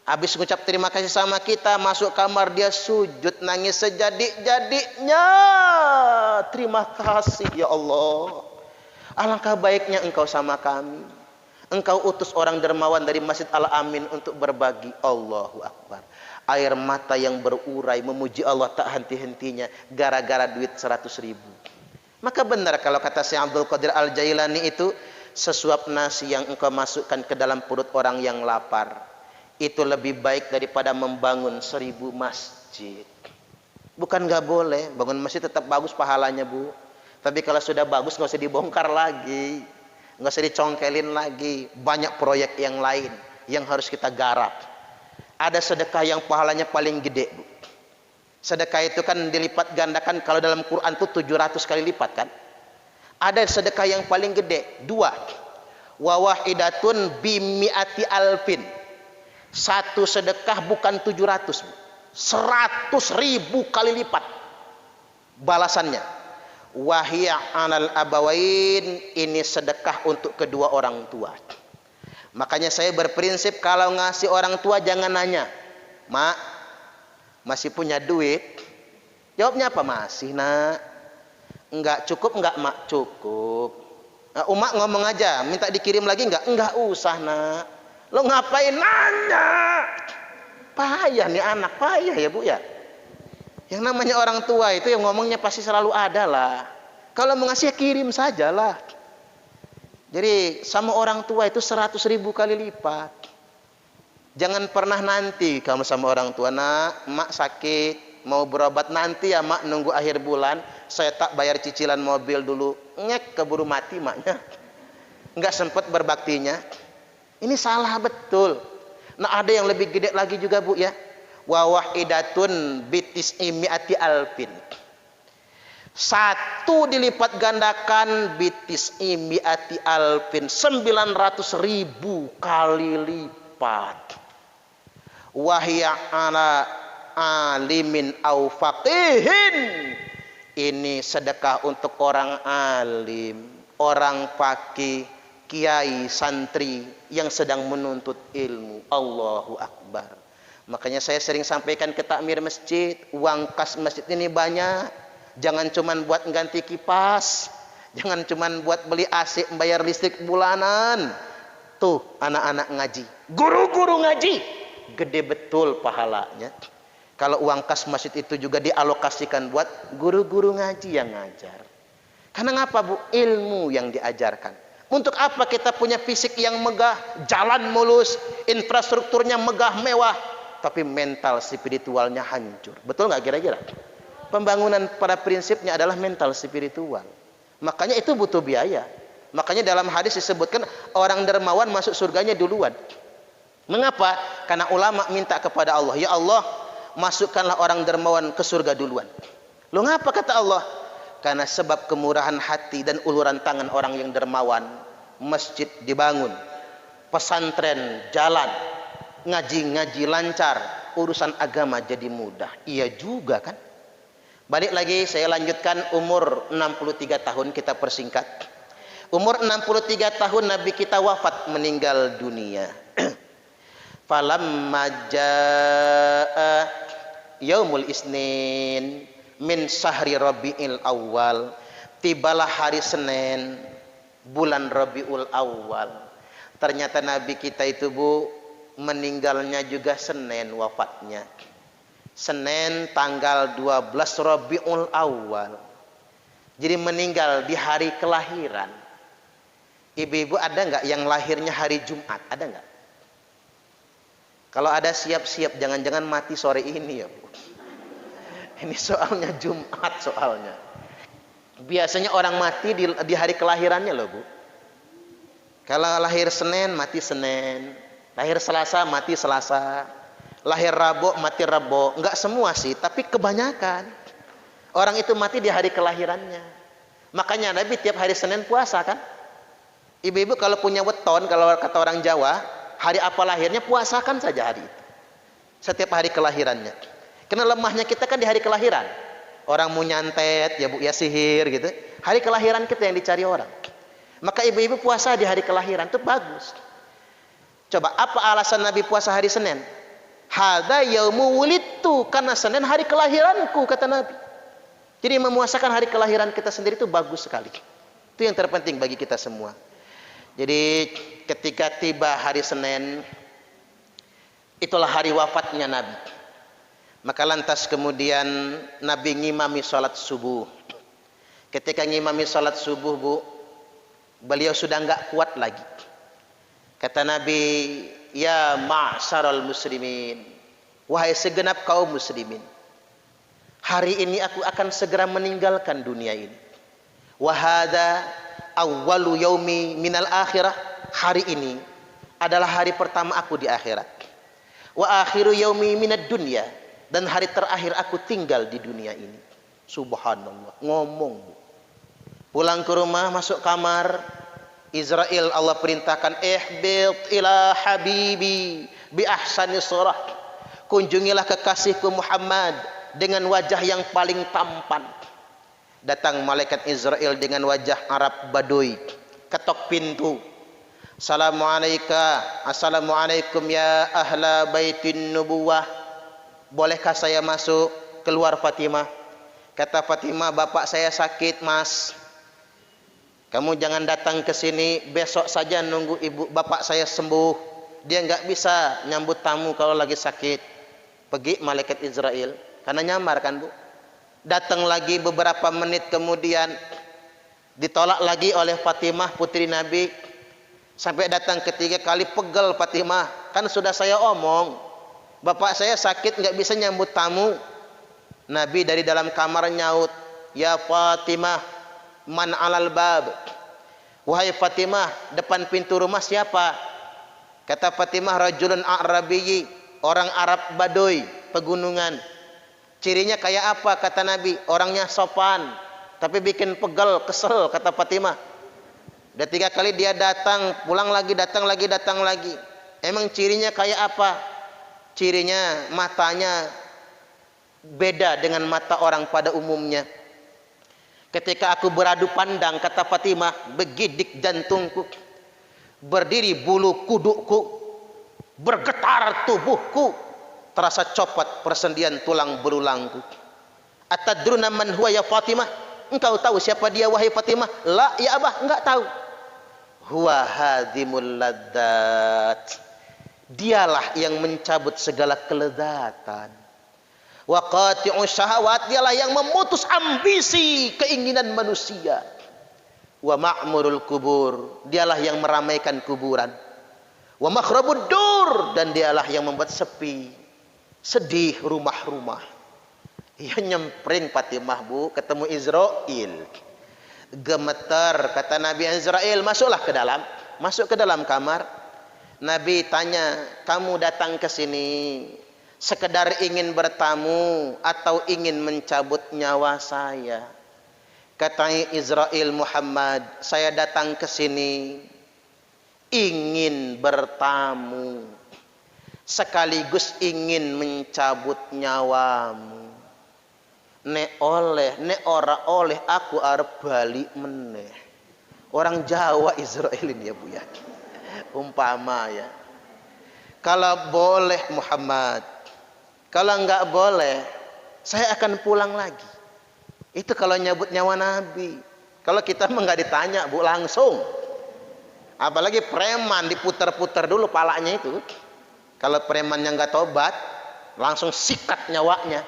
Habis ngucap terima kasih sama kita, masuk kamar dia sujud nangis sejadi-jadinya. Terima kasih ya Allah. Alangkah baiknya Engkau sama kami. Engkau utus orang dermawan dari Masjid Al-Amin untuk berbagi. Allahu Akbar. Air mata yang berurai memuji Allah tak henti-hentinya gara-gara duit 100.000. Maka benar kalau kata Syekh Abdul Qadir Al-Jailani itu, sesuap nasi yang engkau masukkan ke dalam perut orang yang lapar itu lebih baik daripada membangun 1000 masjid. Bukan nggak boleh, bangun masjid tetap bagus pahalanya, Bu. Tapi kalau sudah bagus nggak usah dibongkar lagi, nggak usah dicongkelin lagi. Banyak proyek yang lain yang harus kita garap. Ada sedekah yang pahalanya paling gede, Bu. Sedekah itu kan dilipat gandakan, kalau dalam Quran itu 700 kali lipat kan. Ada sedekah yang paling gede, 2. Wa wahidatun bimi'ati alfin. Satu sedekah bukan 700, Bu. 100.000 kali lipat balasannya. Wahya anal abawain, ini sedekah untuk kedua orang tua. Makanya saya berprinsip kalau ngasih orang tua jangan nanya, Mak, masih punya duit? Jawabnya apa? Masih, Nak. Enggak cukup enggak, Mak? Cukup. Nah, Umak ngomong aja, minta dikirim lagi enggak? Enggak usah, Nak. Lo ngapain nanya? Payah nih anak, payah ya Bu ya. Yang namanya orang tua itu yang ngomongnya pasti selalu ada lah. Kalau mau ngasih kirim sajalah. Jadi sama orang tua itu 100.000 kali lipat. Jangan pernah nanti kamu sama orang tua, Nak, Mak sakit, mau berobat nanti ya Mak, nunggu akhir bulan, saya tak bayar cicilan mobil dulu. Ngek, keburu mati maknya. Enggak sempat berbaktinya. Ini salah betul. Nah ada yang lebih gede lagi juga Bu ya. Wa wahidatun bitis imiati alfin. 1 dilipat gandakan bitis imiati alfin, 900.000 kali lipat. Wahya ala alimin au faqihin. Ini sedekah untuk orang alim, orang faqih, kiai, santri yang sedang menuntut ilmu. Allahu Akbar. Makanya saya sering sampaikan ke takmir masjid, uang kas masjid ini banyak. Jangan cuman buat ganti kipas, jangan cuman buat beli AC, bayar listrik bulanan. Tuh anak-anak ngaji, guru-guru ngaji, gede betul pahalanya. Kalau uang kas masjid itu juga dialokasikan buat guru-guru ngaji yang ngajar. Karena ngapa Bu? Ilmu yang diajarkan. Untuk apa kita punya fisik yang megah, jalan mulus, infrastrukturnya megah mewah, tapi mental spiritualnya hancur. Betul nggak kira-kira? Pembangunan pada prinsipnya adalah mental spiritual. Makanya itu butuh biaya. Makanya dalam hadis disebutkan orang dermawan masuk surganya duluan. Mengapa? Karena ulama minta kepada Allah, ya Allah, masukkanlah orang dermawan ke surga duluan. Loh ngapa kata Allah? Karena sebab kemurahan hati dan uluran tangan orang yang dermawan, masjid dibangun, pesantren jalan, ngaji-ngaji lancar, urusan agama jadi mudah. Iya juga kan? Balik lagi saya lanjutkan, umur 63 tahun kita persingkat. Umur 63 tahun Nabi kita wafat, meninggal dunia. Falamma jaa yaumul isnin min syahri Rabiul Awal, tibalah hari Senin bulan Rabiul Awal. Ternyata Nabi kita itu Bu meninggalnya juga Senin, wafatnya Senin tanggal 12 Rabiul Awal. Jadi meninggal di hari kelahiran. Ibu-ibu ada nggak yang lahirnya hari Jumat? Ada nggak? Kalau ada siap-siap, jangan-jangan mati sore ini ya Bu. Ini soalnya Jumat soalnya. Biasanya orang mati di hari kelahirannya loh Bu. Kalau lahir Senin, mati Senin. Lahir Selasa, mati Selasa. Lahir Rabu, mati Rabu. Enggak semua sih, tapi kebanyakan. Orang itu mati di hari kelahirannya. Makanya Nabi tiap hari Senin puasa kan. Ibu-ibu kalau punya weton, kalau kata orang Jawa, hari apa lahirnya, puasakan saja hari itu. Setiap hari kelahirannya. Karena lemahnya kita kan di hari kelahiran. Orang mau nyantet, ya Bu, ya sihir gitu. Hari kelahiran kita yang dicari orang. Maka ibu-ibu puasa di hari kelahiran itu bagus. Coba apa alasan Nabi puasa hari Senin? Hadza yaumu wulidtu, karena Senin hari kelahiranku kata Nabi. Jadi memuasakan hari kelahiran kita sendiri itu bagus sekali. Itu yang terpenting bagi kita semua. Jadi ketika tiba hari Senin, itulah hari wafatnya Nabi. Maka lantas kemudian Nabi ngimami sholat subuh. Ketika ngimami sholat subuh Bu, beliau sudah enggak kuat lagi. Kata Nabi, ya ma'syaral muslimin, wahai segenap kaum muslimin, hari ini aku akan segera meninggalkan dunia ini. Wahada awwalu yaumi minal akhirah, hari ini adalah hari pertama aku di akhirat. Wa akhiru yaumi minad dunya, dan hari terakhir aku tinggal di dunia ini. Subhanallah, ngomong Bu. Pulang ke rumah, masuk kamar, Israel Allah perintahkan, ihbit ila habibi bi ahsani surah, kunjungilah kekasihku Muhammad dengan wajah yang paling tampan. Datang malaikat Israel dengan wajah Arab Baduy, ketok pintu. Assalamualaikum ya ahla baitin nubuwah, bolehkah saya masuk? Keluar Fatimah. Kata Fatimah, bapak saya sakit Mas, kamu jangan datang ke sini, besok saja nunggu ibu bapak saya sembuh. Dia nggak bisa nyambut tamu kalau lagi sakit. Pergi malaikat Israel, karena nyamar kan Bu. Datang lagi beberapa menit kemudian, ditolak lagi oleh Fatimah putri Nabi. Sampai datang ketiga kali, pegel Fatimah, kan sudah saya omong, bapak saya sakit nggak bisa nyambut tamu. Nabi dari dalam kamar nyaut, ya Fatimah, man alal bab, wahai Fatimah, depan pintu rumah siapa? Kata Fatimah, rajulun a'rabiyyi, orang Arab Baduy, pegunungan. Cirinya kayak apa? Kata Nabi, orangnya sopan, tapi bikin pegel, kesel, kata Fatimah. Udah 3 kali dia datang, pulang lagi, datang lagi, datang lagi. Emang cirinya kayak apa? Cirinya matanya beda dengan mata orang pada umumnya. Ketika aku beradu pandang, kata Fatimah, begidik jantungku, berdiri bulu kudukku, bergetar tubuhku, terasa copot persendian tulang belulangku. Atadruna man huwa ya Fatimah? Engkau tahu siapa dia wahai Fatimah? La ya Abah, enggak tahu. Huwa hadimul laddat, dialah yang mencabut segala kelezatan. Wa qati'u syahawat, dialah yang memutus ambisi keinginan manusia. Wa ma'murul kubur, dialah yang meramaikan kuburan. Wa makhrabud dur, dan dialah yang membuat sepi, sedih rumah-rumah. Ia nyempring Fatimah Bu, ketemu Israel. Gemeter, kata Nabi Israel, masuklah ke dalam. Masuk ke dalam kamar. Nabi tanya, kamu datang ke sini sekedar ingin bertamu atau ingin mencabut nyawa saya? Kata Israel, Muhammad, saya datang ke sini ingin bertamu sekaligus ingin mencabut nyawamu. Nek oleh, nek ora oleh, aku arep balik meneh. Orang Jawa Israel ini ya Bu ya. Umpama ya. Kalau boleh Muhammad, kalau enggak boleh, saya akan pulang lagi. Itu kalau nyebut nyawa Nabi. Kalau kita mah enggak ditanya Bu, langsung. Apalagi preman diputar-putar dulu palanya itu. Kalau preman yang enggak tobat, langsung sikat nyawanya.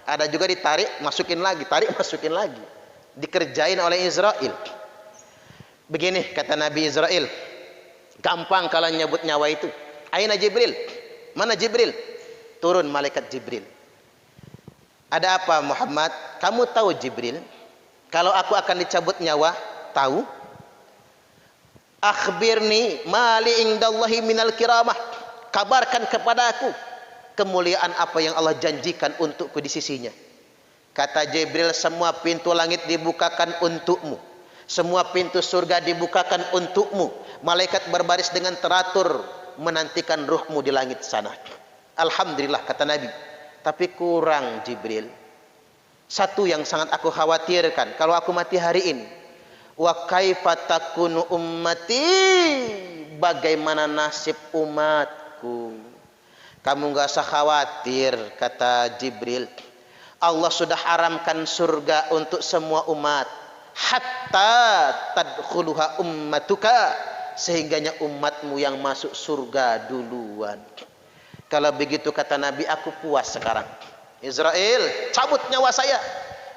Ada juga ditarik, masukin lagi, tarik, masukin lagi. Dikerjain oleh Israel. Begini kata Nabi Israel, gampang kalau nyebut nyawa itu. Aina Jibril? Mana Jibril? Turun malaikat Jibril. Ada apa Muhammad? Kamu tahu Jibril, kalau aku akan dicabut nyawa? Tahu? Akhbirni mali indallahi minal kiramah. Kabarkan kepada aku kemuliaan apa yang Allah janjikan untukku di sisinya. Kata Jibril, semua pintu langit dibukakan untukmu. Semua pintu surga dibukakan untukmu. Malaikat berbaris dengan teratur menantikan ruhmu di langit sana. Alhamdulillah kata Nabi. Tapi kurang Jibril. Satu yang sangat aku khawatirkan kalau aku mati hari ini. Wa kaifa takunu ummati? Bagaimana nasib umatku? Kamu enggak usah khawatir kata Jibril. Allah sudah haramkan surga untuk semua umat. Hatta tadkhuluha ummatuka, sehingganya umatmu yang masuk surga duluan. Kalau begitu kata Nabi, aku puas sekarang. Israel, cabut nyawa saya.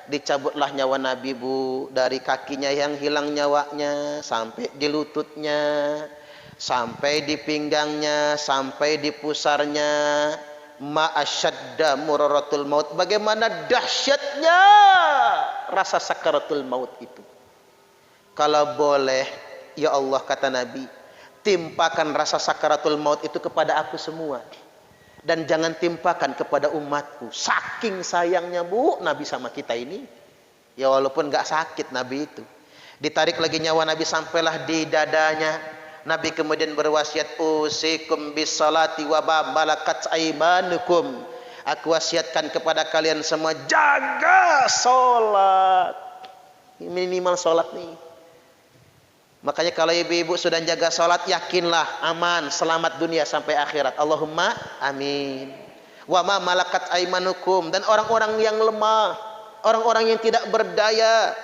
Dicabutlah nyawa Nabi Bu, dari kakinya yang hilang nyawanya sampai di lututnya, sampai di pinggangnya, sampai di pusarnya. Ma'asyadda muraratul maut. Bagaimana dahsyatnya rasa sakaratul maut itu. Kalau boleh, ya Allah kata Nabi, timpakan rasa sakaratul maut itu kepada aku semua. Dan jangan timpakan kepada umatku. Saking sayangnya Bu Nabi sama kita ini. Ya walaupun gak sakit Nabi itu. Ditarik lagi nyawa Nabi sampailah di dadanya. Nabi kemudian berwasiat, usikum bis salati wa malakat aimanukum. Aku wasiatkan kepada kalian semua, jaga sholat. Minimal sholat nih. Makanya kalau ibu-ibu sudah jaga sholat, yakinlah aman, selamat dunia sampai akhirat. Allahumma amin. Wa ma malakat aimanukum. Dan orang-orang yang lemah, orang-orang yang tidak berdaya,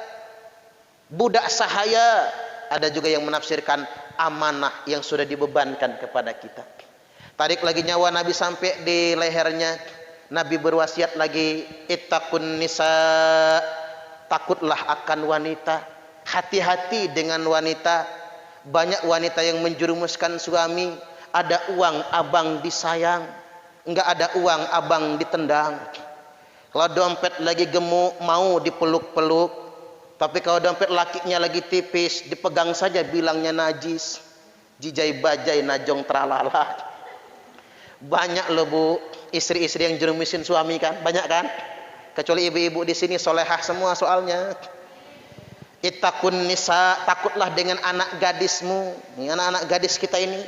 budak sahaya. Ada juga yang menafsirkan amanah yang sudah dibebankan kepada kita. Tarik lagi nyawa Nabi sampai di lehernya. Nabi berwasiat lagi, ittaqun nisa, takutlah akan wanita. Hati-hati dengan wanita. Banyak wanita yang menjerumuskan suami. Ada uang abang disayang, enggak ada uang abang ditendang. Kalau dompet lagi gemuk mau dipeluk-peluk. Tapi kalau dompet lakinya lagi tipis, dipegang saja bilangnya najis. Jijai bajai najong tralala. Banyak loh Bu, istri-istri yang jerumusin suami kan, banyak kan? Kecuali ibu-ibu di sini solehah semua soalnya. Ittaqun nisa, takutlah dengan anak gadismu. Ini anak-anak gadis kita ini.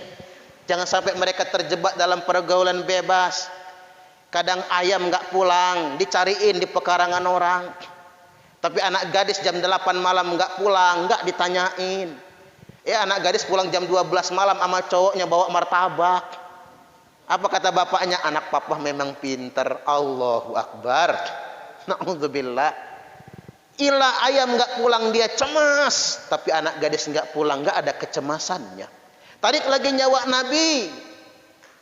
Jangan sampai mereka terjebak dalam pergaulan bebas. Kadang ayam enggak pulang, dicariin di pekarangan orang. Tapi anak gadis jam 8 malam enggak pulang, enggak ditanyain. Anak gadis pulang jam 12 malam sama cowoknya bawa martabak. Apa kata bapaknya? Anak papa memang pinter. Allahu Akbar. Na'udzubillah. Ila ayam enggak pulang dia cemas, tapi anak gadis enggak pulang enggak ada kecemasannya. Tarik lagi nyawa Nabi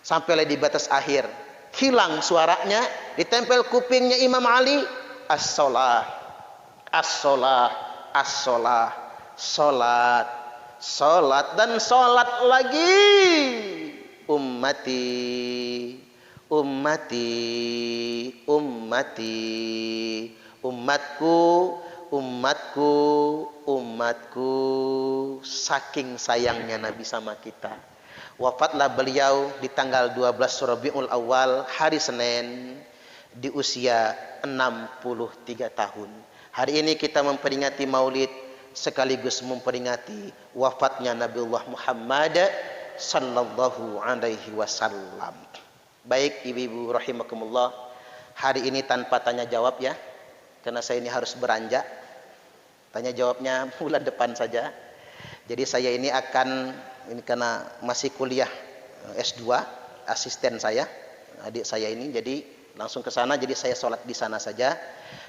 sampailah di batas akhir. Hilang suaranya, ditempel kupingnya Imam Ali. As-shalah, as-shalah, as-shalah, salat, salat dan salat lagi. Ummati, ummati, ummati. Umatku, Umatku, umatku, saking sayangnya Nabi sama kita. Wafatlah beliau di tanggal 12 Rabiul Awal, hari Senin, di usia 63 tahun. Hari ini kita memperingati Maulid sekaligus memperingati wafatnya Nabiullah Muhammad sallallahu alaihi wasallam. Baik ibu-ibu rahimakumullah, hari ini tanpa tanya jawab ya, karena saya ini harus beranjak. Tanya jawabnya bulan depan saja. Jadi saya ini akan, ini karena masih kuliah S2, asisten saya, adik saya ini, jadi langsung ke sana, jadi saya sholat di sana saja.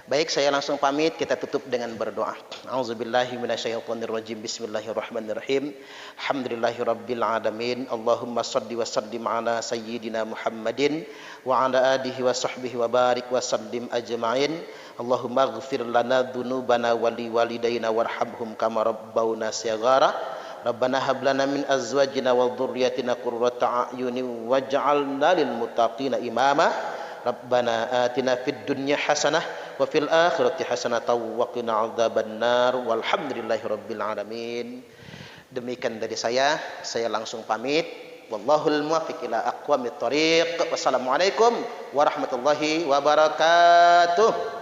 Baik, saya langsung pamit, kita tutup dengan berdoa. A'udzubillahi minasyaitonirrajim. Bismillahirrahmanirrahim. Alhamdulillahirabbil alamin. Allahumma shalli wa sallim ala sayyidina Muhammadin wa ala alihi wa sahbihi wa barik wa sallim ajma'in. Allahumma ighfir lana dzunubana wa liwalidayna warhamhum kama rabbawna shighara. Rabbana hab lana min azwajina wa dhurriyyatina qurrata a'yunin waj'alna lil muttaqina imama. Rabbana atina fid dunya hasanah wa fil akhirati hasanatan wa qina adzabannar. Walhamdulillahirabbil alamin. Demikian dari saya langsung pamit. Wallahul muwaffiq ila aqwamit thoriq. Wassalamualaikum warahmatullahi wabarakatuh.